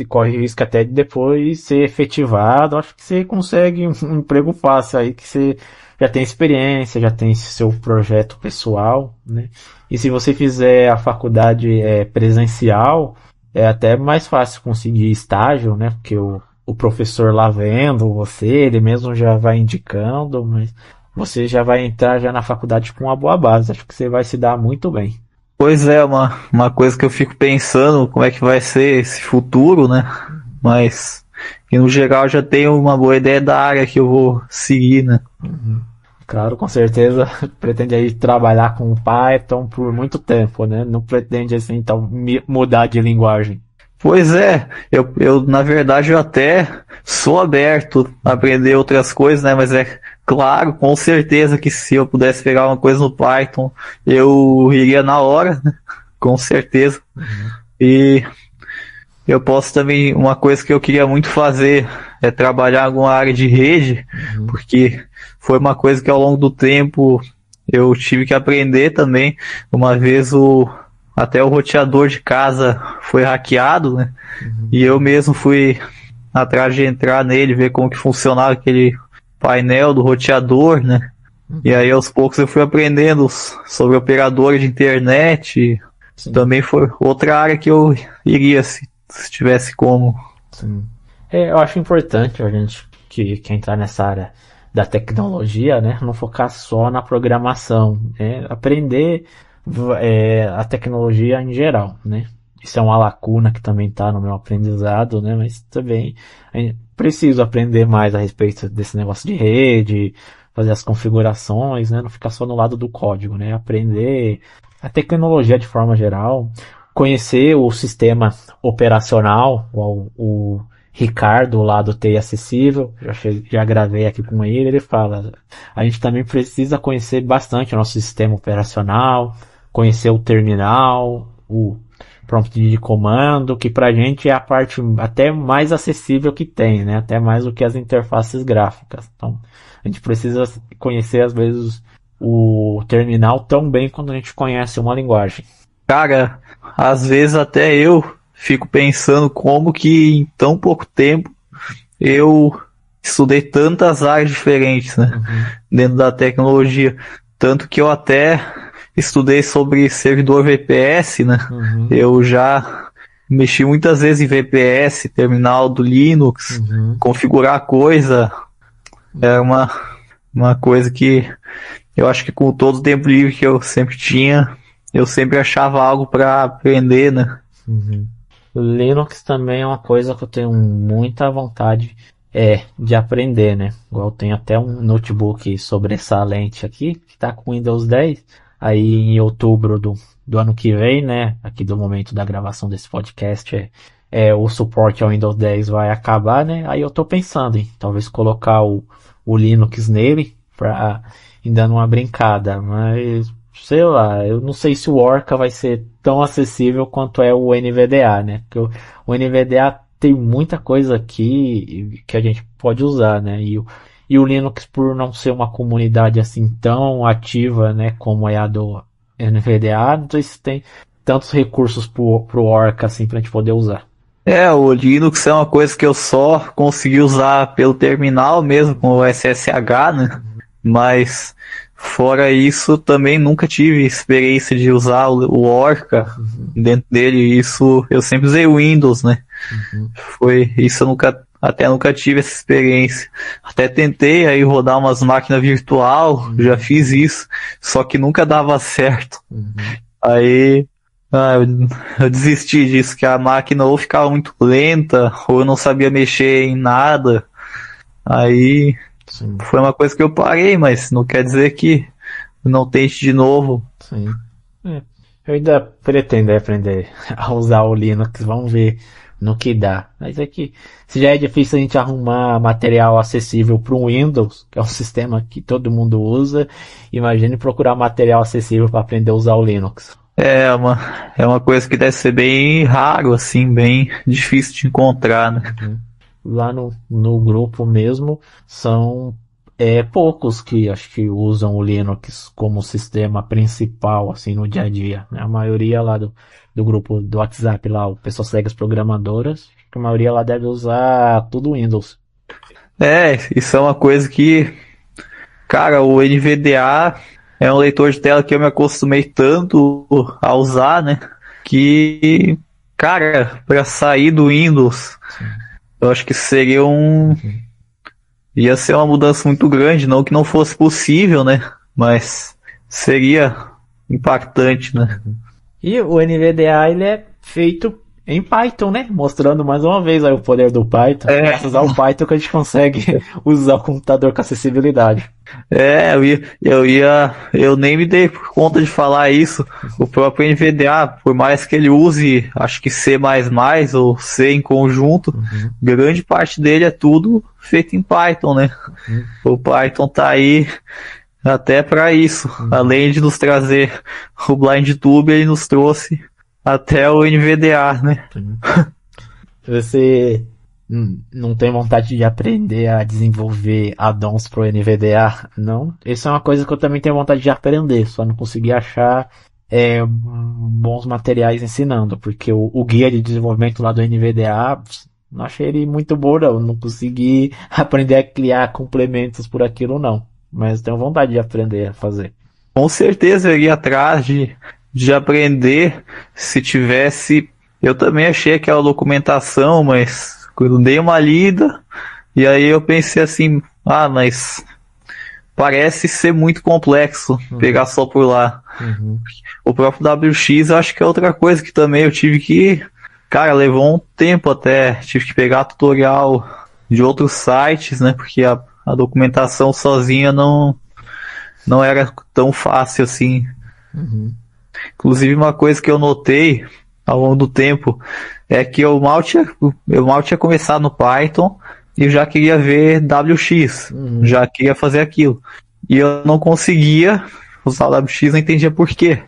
corre o risco até de depois ser efetivado. Acho que você consegue um emprego fácil aí, que você já tem experiência, já tem seu projeto pessoal, né? E se você fizer a faculdade presencial, é até mais fácil conseguir estágio, né? Porque o professor lá vendo você, ele mesmo já vai indicando, mas você já vai entrar já na faculdade com uma boa base. Acho que você vai se dar muito bem. Pois é, uma coisa que eu fico pensando, como é que vai ser esse futuro, né? Mas, que no geral eu já tenho uma boa ideia da área que eu vou seguir, né? Claro, com certeza pretende aí trabalhar com Python por muito tempo, né? Não pretende assim, então, mudar de linguagem. Pois é, eu na verdade eu até sou aberto a aprender outras coisas, né? Mas é claro, com certeza que se eu pudesse pegar uma coisa no Python, eu iria na hora, né? Com certeza. E eu posso também, uma coisa que eu queria muito fazer é trabalhar em alguma área de rede, porque foi uma coisa que ao longo do tempo eu tive que aprender também. Uma vez até o roteador de casa foi hackeado, né? E eu mesmo fui atrás de entrar nele, ver como que funcionava aquele painel do roteador, né? E aí aos poucos eu fui aprendendo sobre operadores de internet. Sim. Também foi outra área que eu iria se tivesse como. Sim. Eu acho importante a gente que entrar nessa área da tecnologia, né? Não focar só na programação, né? Aprender a tecnologia em geral, né? Isso é uma lacuna que também está no meu aprendizado, né? Mas também preciso aprender mais a respeito desse negócio de rede, fazer as configurações, né? Não ficar só no lado do código, né? Aprender a tecnologia de forma geral, conhecer o sistema operacional, o Ricardo lá do TI Acessível, já gravei aqui com ele fala, a gente também precisa conhecer bastante o nosso sistema operacional, conhecer o terminal, o prompt de comando, que pra gente é a parte até mais acessível que tem, né? Até mais do que as interfaces gráficas. Então, a gente precisa conhecer às vezes o terminal tão bem quanto a gente conhece uma linguagem. Cara, às vezes até eu fico pensando como que em tão pouco tempo eu estudei tantas áreas diferentes, né? Dentro da tecnologia. Tanto que eu até estudei sobre servidor VPS, né? Eu já mexi muitas vezes em VPS, terminal do Linux, configurar coisa. É uma coisa que eu acho que com todo o tempo livre que eu sempre tinha, eu sempre achava algo para aprender, né? Linux também é uma coisa que eu tenho muita vontade de aprender, né? Igual eu tenho até um notebook sobressalente aqui, que tá com Windows 10. Aí em outubro do ano que vem, né? Aqui do momento da gravação desse podcast, o suporte ao Windows 10 vai acabar, né? Aí eu tô pensando em talvez colocar o Linux nele pra ir dando uma brincada, mas sei lá, eu não sei se o Orca vai ser tão acessível quanto é o NVDA, né? Porque o NVDA tem muita coisa aqui que a gente pode usar, né? E o Linux, por não ser uma comunidade assim tão ativa, né, como é a do NVDA, não sei se tem tantos recursos pro Orca assim pra gente poder usar. O Linux é uma coisa que eu só consegui usar pelo terminal mesmo, com o SSH, né? Mas fora isso, também nunca tive experiência de usar o Orca dentro dele. Isso eu sempre usei o Windows, né? Foi isso, eu nunca tive essa experiência. Até tentei aí rodar umas máquinas virtual, já fiz isso, só que nunca dava certo. Aí eu desisti disso, que a máquina ou ficava muito lenta, ou eu não sabia mexer em nada. Aí Sim. foi uma coisa que eu parei, mas não quer dizer que não tente de novo. Sim. Eu ainda pretendo aprender a usar o Linux, vamos ver no que dá. Mas é que se já é difícil a gente arrumar material acessível para o Windows, que é um sistema que todo mundo usa, imagine procurar material acessível para aprender a usar o Linux. É uma coisa que deve ser bem raro, assim, bem difícil de encontrar, né? Lá no grupo mesmo são poucos que acho que usam o Linux como sistema principal assim no dia a dia, né? A maioria lá do grupo do WhatsApp lá, o pessoal segue as programadoras, a maioria lá deve usar tudo Windows. Isso é uma coisa que, cara, o NVDA é um leitor de tela que eu me acostumei tanto a usar, né? Que, cara, para sair do Windows, eu acho que seria ia ser uma mudança muito grande, não que não fosse possível, né? Mas seria impactante, né? E o NVDA ele é feito em Python, né? Mostrando mais uma vez aí o poder do Python. Graças ao Python que a gente consegue usar o computador com acessibilidade. Eu nem me dei conta de falar isso. O próprio NVDA, por mais que ele use, acho que C++ ou C em conjunto, grande parte dele é tudo feito em Python, né? O Python tá aí até para isso. Além de nos trazer o BlindTube, ele nos trouxe até o NVDA, né? Você não tem vontade de aprender a desenvolver add-ons pro NVDA, não? Isso é uma coisa que eu também tenho vontade de aprender, só não consegui achar bons materiais ensinando, porque o guia de desenvolvimento lá do NVDA, não achei ele muito bom, não consegui aprender a criar complementos por aquilo, não. Mas tenho vontade de aprender a fazer. Com certeza eu iria atrás de aprender se tivesse. Eu também achei aquela documentação, mas eu dei uma lida e aí eu pensei assim, mas parece ser muito complexo pegar só por lá. O próprio WX eu acho que é outra coisa que também eu tive que, cara, levou um tempo até, tive que pegar tutorial de outros sites, né, porque a documentação sozinha não era tão fácil assim. Inclusive uma coisa que eu notei ao longo do tempo é que eu mal tinha começado no Python e eu já queria ver WX, já queria fazer aquilo. E eu não conseguia usar o WX, não entendia por quê.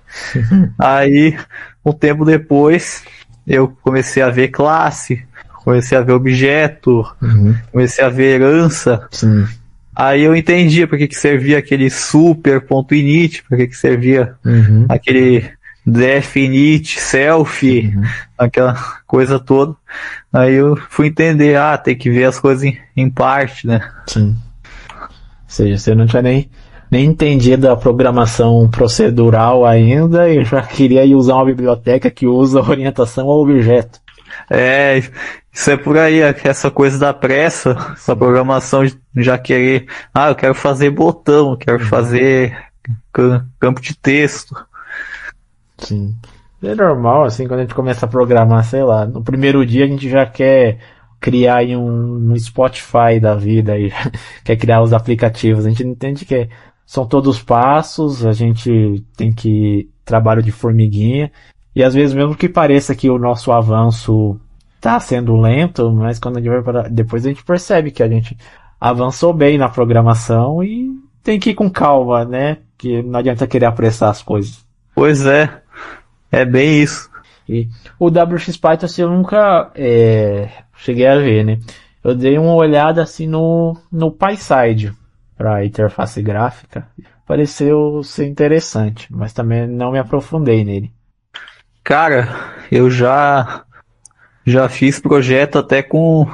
Aí, um tempo depois, eu comecei a ver classe, comecei a ver objeto, comecei a ver herança. Aí eu entendia para que servia aquele super.init, para que servia aquele definite, self, aquela coisa toda. Aí eu fui entender, tem que ver as coisas em parte, né? Sim. Ou seja, você não tinha nem entendido a programação procedural ainda e já queria ir usar uma biblioteca que usa orientação ao objeto. Isso é por aí, essa coisa da pressa, essa programação de já querer, eu quero fazer botão, quero fazer campo de texto. Sim. É normal, assim, quando a gente começa a programar, sei lá, no primeiro dia a gente já quer criar aí um Spotify da vida aí, quer criar os aplicativos. A gente não entende que são todos passos, a gente tem que trabalho de formiguinha, e às vezes mesmo que pareça que o nosso avanço tá sendo lento, mas quando a gente vai depois a gente percebe que a gente avançou bem na programação e tem que ir com calma, né? Que não adianta querer apressar as coisas. Pois é bem isso. E o WX Python assim, eu nunca cheguei a ver, né? Eu dei uma olhada assim no PySide para interface gráfica. Pareceu ser interessante, mas também não me aprofundei nele. Cara, eu já fiz projeto até com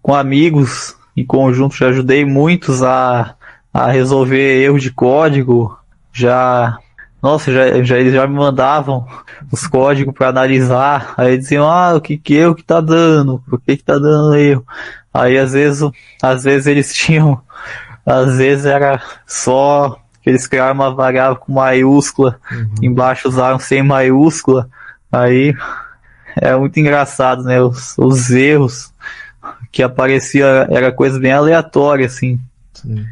amigos em conjunto, já ajudei muitos a resolver erro de código, nossa, eles já me mandavam os códigos para analisar, aí diziam, o que erro que tá dando, por que tá dando erro, aí às vezes eles tinham, às vezes era só que eles criaram uma variável com maiúscula, embaixo usaram sem maiúscula, aí é muito engraçado, né, os erros que aparecia, era coisa bem aleatória, assim. Sim.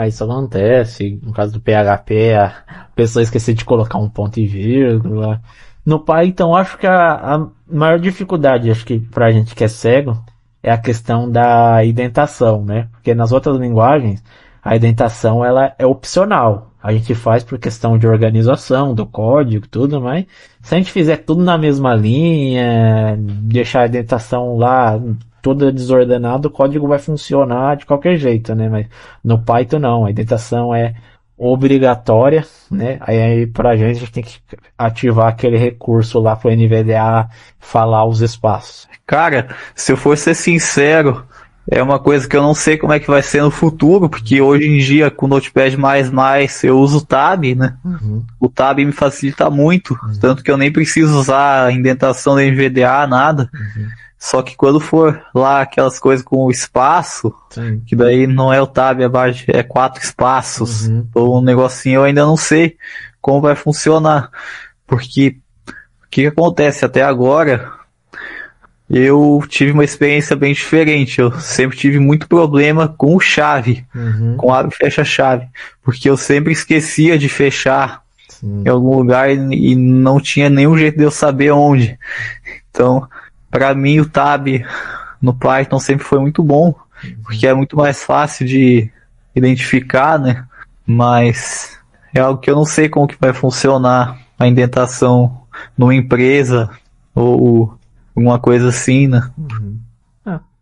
Isso acontece, no caso do PHP, a pessoa esqueceu de colocar um ponto e vírgula. No Python, acho que a maior dificuldade, acho que pra gente que é cego, é a questão da indentação, né? Porque nas outras linguagens, a indentação ela é opcional. A gente faz por questão de organização do código, tudo, mas se a gente fizer tudo na mesma linha, deixar a indentação lá toda desordenada, o código vai funcionar de qualquer jeito, né? Mas no Python não, a indentação é obrigatória, né? Aí pra gente tem que ativar aquele recurso lá pro NVDA falar os espaços. Cara, se eu for ser sincero, é uma coisa que eu não sei como é que vai ser no futuro, porque hoje em dia com o Notepad++ eu uso o Tab, né? O Tab me facilita muito, tanto que eu nem preciso usar a indentação do NVDA, nada. Só que quando for lá aquelas coisas com o espaço, sim, que daí não é o tab abaixo, é 4 espaços, ou um negocinho, eu ainda não sei como vai funcionar. Porque o que acontece até agora, eu tive uma experiência bem diferente. Eu sempre tive muito problema com o chave, com abre e fecha chave, porque eu sempre esquecia de fechar em algum lugar e não tinha nenhum jeito de eu saber onde. Então, para mim, o tab no Python sempre foi muito bom, porque é muito mais fácil de identificar, né? Mas é algo que eu não sei como que vai funcionar a indentação numa empresa ou alguma coisa assim, né?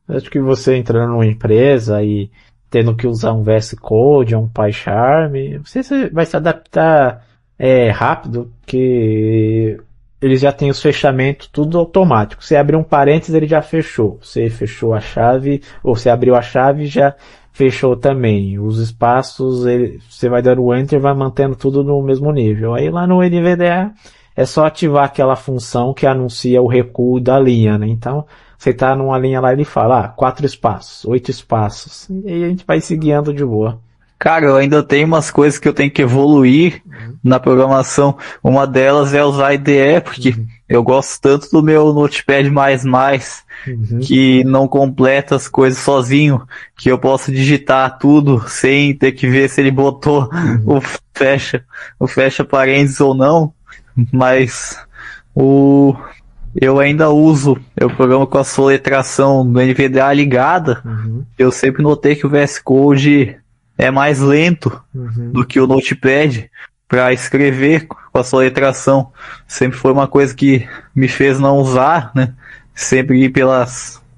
Acho que você entrando numa empresa e tendo que usar um VS Code, um PyCharm, você vai se adaptar rápido, porque eles já têm os fechamentos tudo automático. Você abriu um parênteses, ele já fechou. Você fechou a chave, ou você abriu a chave, já fechou também. Os espaços, você vai dando o Enter e vai mantendo tudo no mesmo nível. Aí lá no NVDA é só ativar aquela função que anuncia o recuo da linha, né? Então, você tá numa linha lá e ele fala, 4 espaços, 8 espaços. E aí a gente vai se guiando de boa. Cara, eu ainda tenho umas coisas que eu tenho que evoluir na programação. Uma delas é usar IDE, porque eu gosto tanto do meu Notepad++, que não completa as coisas sozinho, que eu posso digitar tudo sem ter que ver se ele botou o fecha parênteses ou não. Mas eu ainda eu programo com a soletração do NVDA ligada. Eu sempre notei que o VS Code é mais lento do que o Notepad para escrever com a soletração. Sempre foi uma coisa que me fez não usar, né? Sempre ir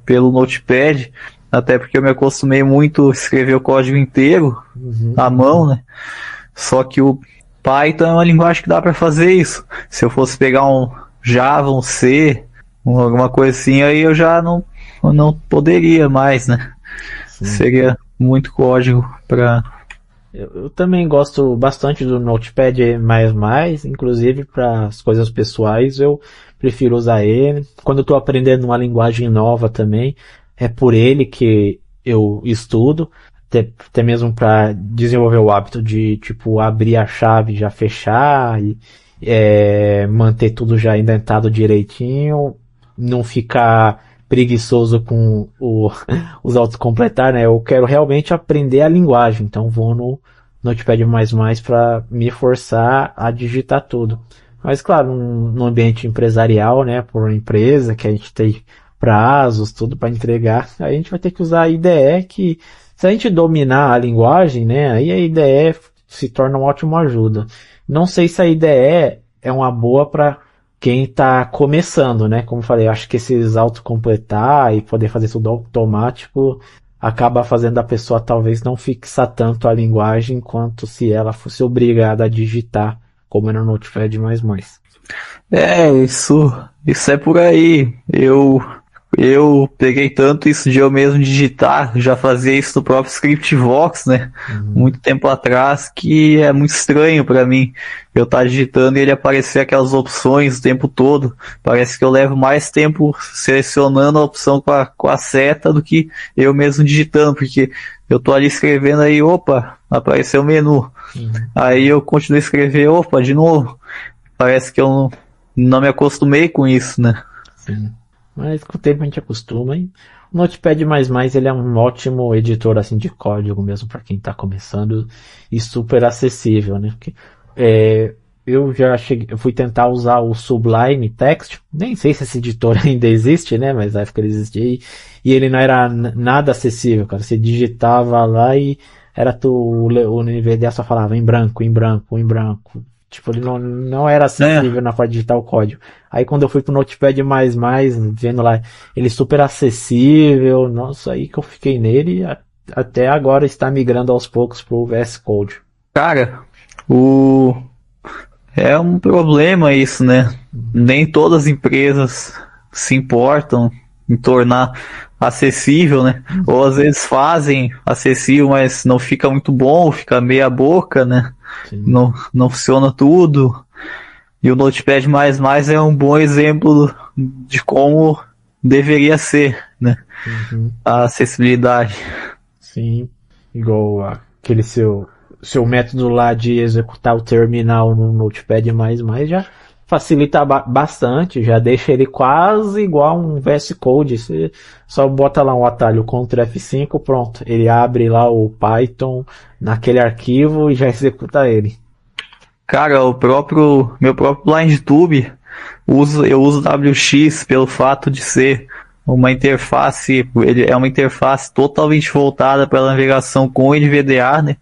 pelo Notepad, até porque eu me acostumei muito a escrever o código inteiro à mão, né? Só que o Python é uma linguagem que dá para fazer isso. Se eu fosse pegar um Java, um C, alguma coisa assim, aí eu já não poderia mais, né? Seria muito código para... Eu também gosto bastante do Notepad++, inclusive para as coisas pessoais eu prefiro usar ele. Quando eu estou aprendendo uma linguagem nova também, é por ele que eu estudo, até mesmo para desenvolver o hábito de tipo abrir a chave e já fechar, e manter tudo já indentado direitinho, não ficar preguiçoso com os autocompletar, né? Eu quero realmente aprender a linguagem, então vou no Notepad++ para me forçar a digitar tudo. Mas claro, num ambiente empresarial, né, por uma empresa que a gente tem prazos, tudo para entregar, aí a gente vai ter que usar a IDE, que se a gente dominar a linguagem, né, aí a IDE se torna uma ótima ajuda. Não sei se a IDE é uma boa para quem está começando, né? Como eu falei, eu acho que esses autocompletar e poder fazer tudo automático acaba fazendo a pessoa talvez não fixar tanto a linguagem quanto se ela fosse obrigada a digitar, como é no Notepad++. Isso é por aí. Eu peguei tanto isso de eu mesmo digitar, já fazia isso no próprio Scriptvox, né? Muito tempo atrás, que é muito estranho pra mim. Eu estar digitando e ele aparecer aquelas opções o tempo todo. Parece que eu levo mais tempo selecionando a opção com a seta do que eu mesmo digitando, porque eu tô ali escrevendo aí, opa, apareceu o menu. Aí eu continuo a escrever, opa, de novo. Parece que eu não me acostumei com isso, né? Sim. Mas com o tempo a gente acostuma. E o Notepad++ ele é um ótimo editor assim de código mesmo para quem está começando e super acessível, né? Porque, eu fui tentar usar o Sublime Text, nem sei se esse editor ainda existe, né? Mas na época ele existia e ele não era nada acessível, cara. Você digitava lá e o NVDA só falava em branco, em branco, em branco. Tipo, ele não era acessível na parte de digitar o código. Aí quando eu fui pro Notepad++, vendo lá, ele super acessível, nossa, aí que eu fiquei nele, até agora está migrando aos poucos pro VS Code. Cara, é um problema isso, né? Nem todas as empresas se importam em tornar acessível, né? Ou às vezes fazem acessível, mas não fica muito bom, fica meia boca, né? Não funciona tudo. E o Notepad++ é um bom exemplo de como deveria ser, né? A acessibilidade. Sim, igual aquele seu método lá de executar o terminal no Notepad++ já facilita bastante, já deixa ele quase igual um VS Code. Você só bota lá um atalho Ctrl F5, pronto. Ele abre lá o Python naquele arquivo e já executa ele. Cara, meu próprio BlindTube, eu uso WX pelo fato de ser uma interface, ele é uma interface totalmente voltada para a navegação com NVDA, né?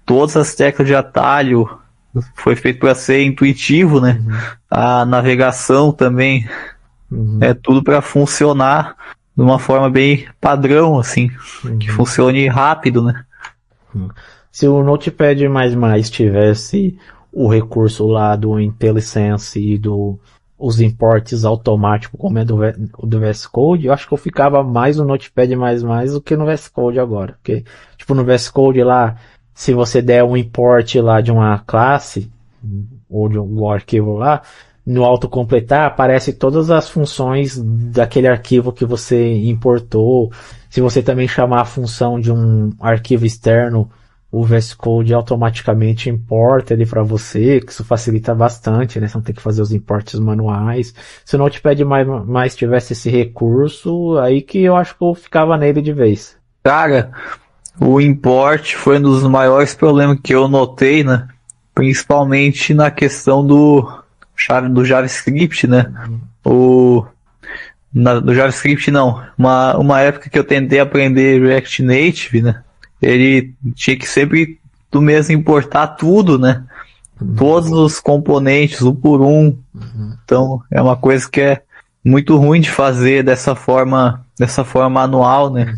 Todas as teclas de atalho foi feito para ser intuitivo, né? A navegação também é tudo para funcionar de uma forma bem padrão, assim, que funcione rápido, né? Se o Notepad++ tivesse o recurso lá do IntelliSense e os imports automáticos, como é do VS Code, eu acho que eu ficava mais no Notepad++ do que no VS Code agora. Porque, tipo, no VS Code lá, se você der um import lá de uma classe, ou de um arquivo lá, no autocompletar aparece todas as funções daquele arquivo que você importou. Se você também chamar a função de um arquivo externo, o VS Code automaticamente importa ele para você, que isso facilita bastante, né? Você não tem que fazer os importes manuais. Se o Notepad++ tivesse esse recurso, aí que eu acho que eu ficava nele de vez. Cara, o import foi um dos maiores problemas que eu notei, né? Principalmente na questão do JavaScript, né? Do JavaScript não. Uma época que eu tentei aprender React Native, né? Ele tinha que sempre tu mesmo importar tudo, né? Todos os componentes, um por um. Então, é uma coisa que é muito ruim de fazer dessa forma manual, né?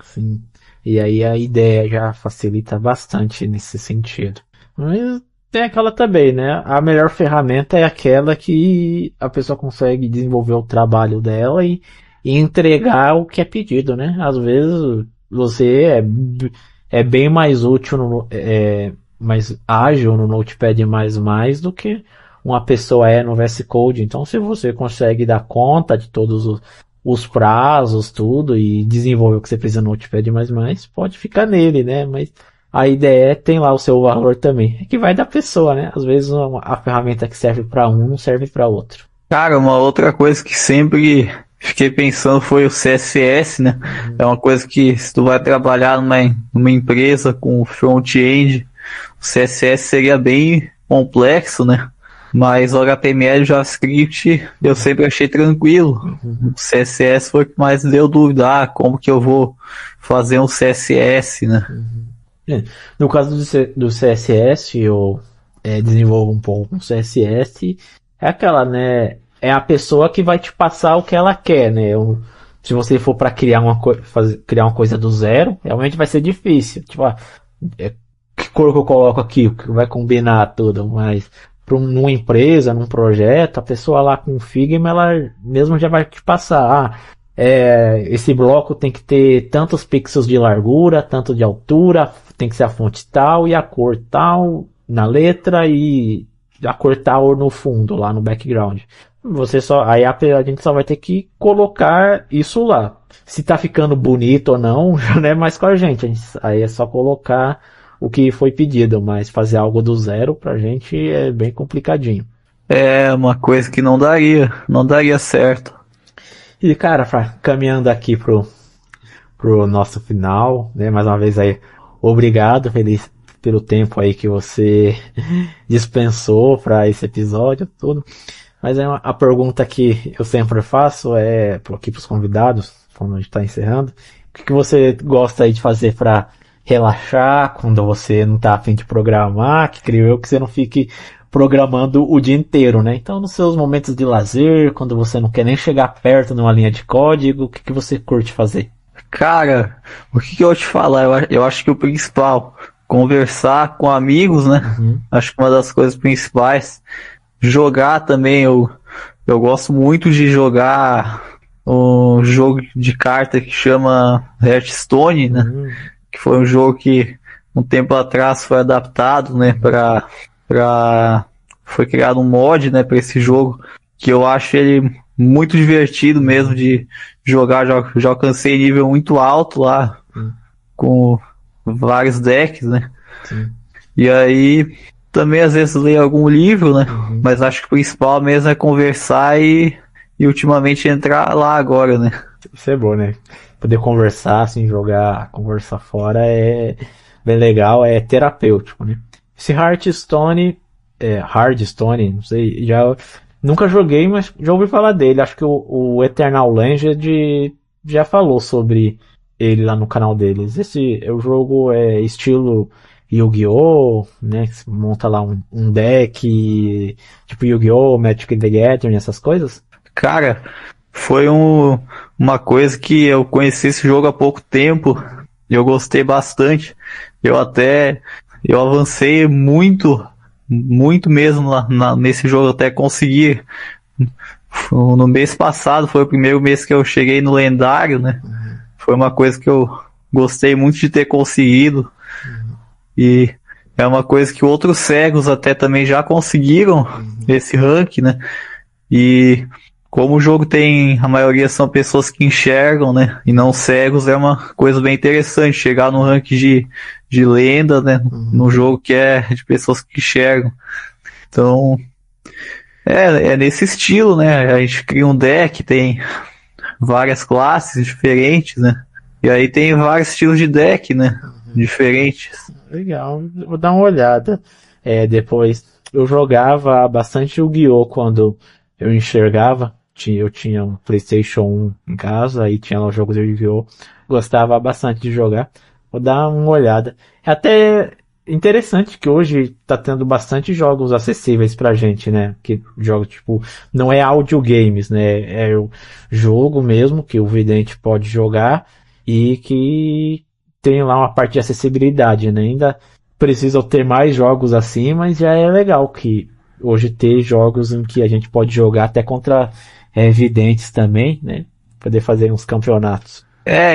Sim. E aí a ideia já facilita bastante nesse sentido. Mas tem aquela também, né? A melhor ferramenta é aquela que a pessoa consegue desenvolver o trabalho dela e entregar o que é pedido, né? Às vezes você é bem mais útil, mais ágil no Notepad++ do que uma pessoa é no VS Code. Então, se você consegue dar conta de todos os prazos, tudo, e desenvolver o que você precisa no Notepad++, pode ficar nele, né? Mas a IDE tem lá o seu valor também. É que vai da pessoa, né? Às vezes a ferramenta que serve para um não serve para outro. Cara, uma outra coisa que sempre fiquei pensando foi o CSS, né? É uma coisa que se tu vai trabalhar numa empresa com front-end, o CSS seria bem complexo, né? Mas o HTML e o JavaScript eu sempre achei tranquilo. O CSS foi o que mais deu dúvida. Como que eu vou fazer um CSS, né? No caso do CSS, eu desenvolvo um pouco um CSS. É aquela, né? É a pessoa que vai te passar o que ela quer, né? Se você for para criar criar uma coisa do zero, realmente vai ser difícil. Tipo, que cor que eu coloco aqui, o que vai combinar tudo, mas numa empresa, num projeto, a pessoa lá com o Figma, ela mesmo já vai te passar, esse bloco tem que ter tantos pixels de largura, tanto de altura, tem que ser a fonte tal e a cor tal na letra e a cor tal no fundo, lá no background. Aí a gente só vai ter que colocar isso lá. Se tá ficando bonito ou não, já não é mais com a gente. Aí é só colocar o que foi pedido, mas fazer algo do zero pra gente é bem complicadinho. É uma coisa que não daria certo. E cara, caminhando aqui pro nosso final, né? Mais uma vez aí, obrigado, feliz pelo tempo aí que você dispensou para esse episódio, tudo. Mas a pergunta que eu sempre faço aqui pros convidados, quando a gente tá encerrando, o que você gosta aí de fazer para relaxar quando você não tá a fim de programar, que creio eu que você não fique programando o dia inteiro, né? Então, nos seus momentos de lazer, quando você não quer nem chegar perto numa linha de código, o que você curte fazer? Cara, o que eu vou te falar? Eu acho que o principal, conversar com amigos, né? Acho que uma das coisas principais. Jogar também, eu gosto muito de jogar um jogo de carta que chama Hearthstone, né? Que foi um jogo que um tempo atrás foi adaptado, né? Foi criado um mod, né? Para esse jogo, que eu acho ele muito divertido mesmo de jogar. Já alcancei nível muito alto lá, com vários decks, né? Sim. E aí também às vezes leio algum livro, né? Mas acho que o principal mesmo é conversar e ultimamente entrar lá agora, né? Isso é bom, né? Poder conversar, assim, conversar fora é bem legal, é terapêutico, né? Esse Hearthstone, não sei, nunca joguei, mas já ouvi falar dele. Acho que o Eternal Legend já falou sobre ele lá no canal deles. O jogo é estilo Yu-Gi-Oh!, né? Você monta lá um deck, tipo Yu-Gi-Oh!, Magic the Gathering, essas coisas. Cara, foi uma coisa que eu conheci esse jogo há pouco tempo e eu gostei bastante. Eu avancei muito mesmo nesse jogo, até consegui. No mês passado foi o primeiro mês que eu cheguei no lendário, né? Foi uma coisa que eu gostei muito de ter conseguido. E é uma coisa que outros cegos até também já conseguiram esse rank, né? E como o jogo tem, a maioria são pessoas que enxergam, né? E não cegos, é uma coisa bem interessante chegar no rank de lenda, né? No jogo que é de pessoas que enxergam. Então, é nesse estilo, né? A gente cria um deck, tem várias classes diferentes, né? E aí tem vários estilos de deck, né? Diferentes. Legal, vou dar uma olhada. Depois eu jogava bastante Yu-Gi-Oh! Quando eu enxergava. Eu tinha um PlayStation 1 em casa, aí tinha lá os jogos de Yu-Gi-Oh! Gostava bastante de jogar. Vou dar uma olhada. É até interessante que hoje tá tendo bastante jogos acessíveis pra gente, né? Que jogos tipo, não é audio games, né? É o jogo mesmo que o vidente pode jogar e que tem lá uma parte de acessibilidade, né? Ainda precisam ter mais jogos assim, mas já é legal que hoje ter jogos em que a gente pode jogar até contra videntes também, né? Poder fazer uns campeonatos.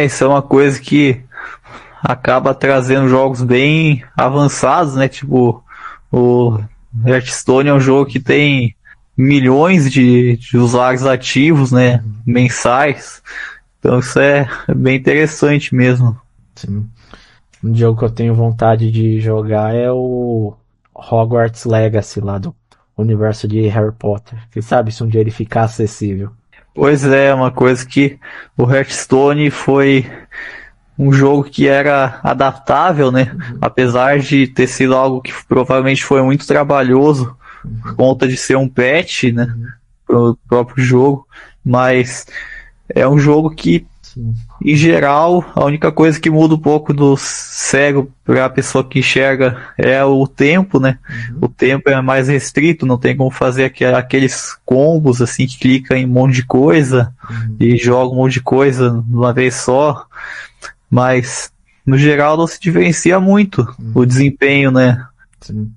Isso é uma coisa que acaba trazendo jogos bem avançados, né? Tipo, o Hearthstone é um jogo que tem milhões de usuários ativos, né? Mensais. Então isso é bem interessante mesmo. Sim. Um jogo que eu tenho vontade de jogar é o Hogwarts Legacy lá do universo de Harry Potter. Quem sabe se um dia ele ficar acessível. Pois é, uma coisa que o Hearthstone foi um jogo que era adaptável, né? Apesar de ter sido algo que provavelmente foi muito trabalhoso por conta de ser um patch, né? Pro próprio jogo, mas é um jogo que, Sim. em geral, a única coisa que muda um pouco do cego para a pessoa que enxerga é o tempo, né? O tempo é mais restrito, não tem como fazer aqueles combos assim que clica em um monte de coisa e joga um monte de coisa de uma vez só, mas no geral não se diferencia muito o desempenho, né? Sim.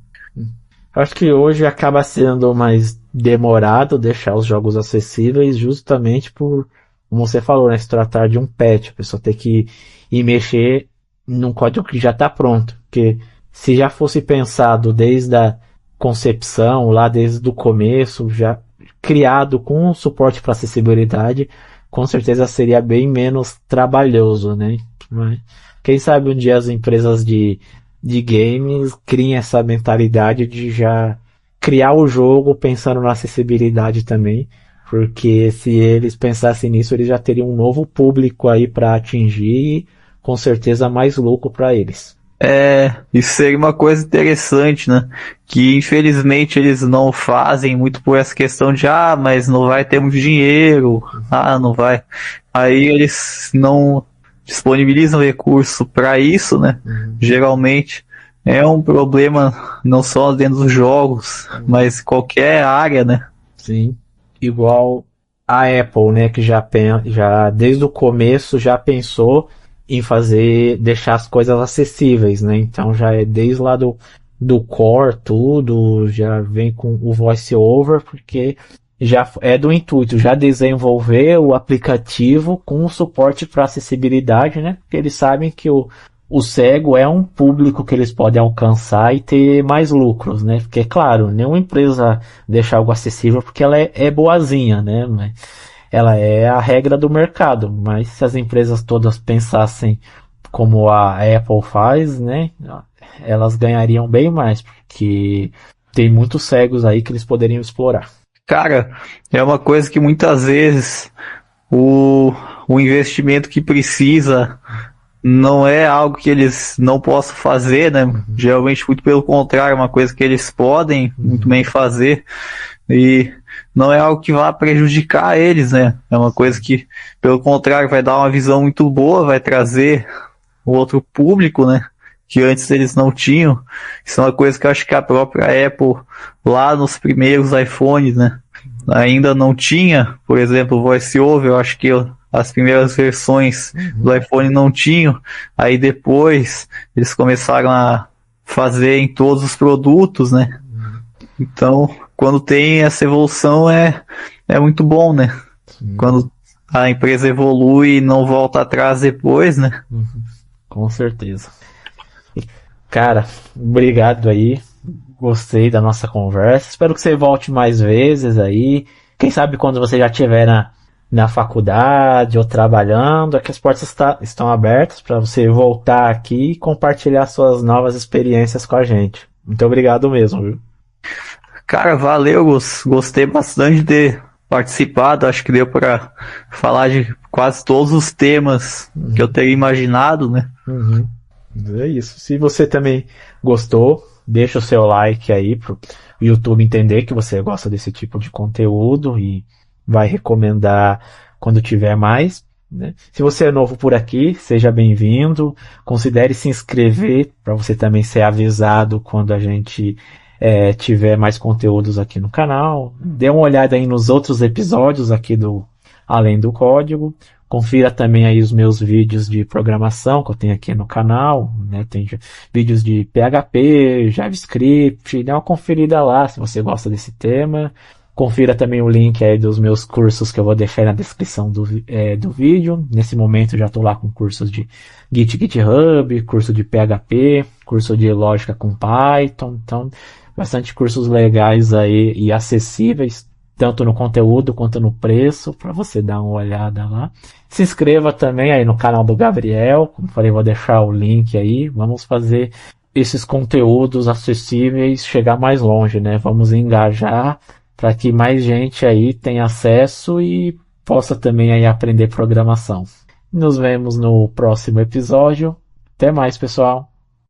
Acho que hoje acaba sendo mais demorado deixar os jogos acessíveis justamente por, como você falou, né, se tratar de um patch, a pessoa ter que ir mexer num código que já está pronto. Porque se já fosse pensado desde a concepção, lá desde o começo, já criado com suporte para acessibilidade, com certeza seria bem menos trabalhoso, né? Mas quem sabe um dia as empresas de games criem essa mentalidade de já criar o jogo pensando na acessibilidade também, porque se eles pensassem nisso, eles já teriam um novo público aí para atingir e com certeza mais lucro para eles. Isso seria uma coisa interessante, né? Que infelizmente eles não fazem muito por essa questão de, mas não vai ter muito dinheiro, não vai. Aí eles não disponibilizam recurso para isso, né? Geralmente é um problema não só dentro dos jogos, mas qualquer área, né? Sim, igual a Apple, né, que já desde o começo já pensou em deixar as coisas acessíveis, né? Então já é desde lá do core tudo, já vem com o voice over, porque já é do intuito, já desenvolver o aplicativo com suporte para acessibilidade, né? Porque eles sabem que o cego é um público que eles podem alcançar e ter mais lucros, né? Porque, claro, nenhuma empresa deixa algo acessível porque ela é boazinha, né? Mas ela é a regra do mercado. Mas se as empresas todas pensassem como a Apple faz, né? Elas ganhariam bem mais, porque tem muitos cegos aí que eles poderiam explorar. Cara, é uma coisa que muitas vezes o investimento que precisa não é algo que eles não possam fazer, né? Geralmente, muito pelo contrário, é uma coisa que eles podem muito bem fazer e não é algo que vá prejudicar eles, né? É uma coisa que, pelo contrário, vai dar uma visão muito boa, vai trazer o outro público, né? Que antes eles não tinham. Isso é uma coisa que eu acho que a própria Apple, lá nos primeiros iPhones, né? Ainda não tinha, por exemplo, o VoiceOver, eu acho que as primeiras versões do iPhone não tinham, aí depois eles começaram a fazer em todos os produtos, né? Então, quando tem essa evolução é muito bom, né? Quando a empresa evolui e não volta atrás depois, né? Com certeza. Cara, obrigado aí. Gostei da nossa conversa. Espero que você volte mais vezes aí. Quem sabe quando você já estiver na faculdade ou trabalhando, é que as portas estão abertas para você voltar aqui e compartilhar suas novas experiências com a gente. Muito obrigado mesmo, viu? Cara, valeu, gostei bastante de ter participado. Acho que deu para falar de quase todos os temas que eu teria imaginado, né? É isso. Se você também gostou, deixa o seu like aí pro YouTube entender que você gosta desse tipo de conteúdo e vai recomendar quando tiver mais, né? Se você é novo por aqui, seja bem-vindo. Considere se inscrever para você também ser avisado quando a gente tiver mais conteúdos aqui no canal. Dê uma olhada aí nos outros episódios aqui do Além do Código. Confira também aí os meus vídeos de programação que eu tenho aqui no canal, né? Tem vídeos de PHP, JavaScript, dá uma conferida lá se você gosta desse tema. Confira também o link aí dos meus cursos que eu vou deixar na descrição do vídeo. Nesse momento já estou lá com cursos de GitHub, curso de PHP, curso de lógica com Python. Então, bastante cursos legais aí e acessíveis tanto no conteúdo quanto no preço, para você dar uma olhada lá. Se inscreva também aí no canal do Gabriel, como falei, vou deixar o link aí. Vamos fazer esses conteúdos acessíveis chegar mais longe, né? Vamos engajar para que mais gente aí tenha acesso e possa também aí aprender programação. Nos vemos no próximo episódio. Até mais, pessoal!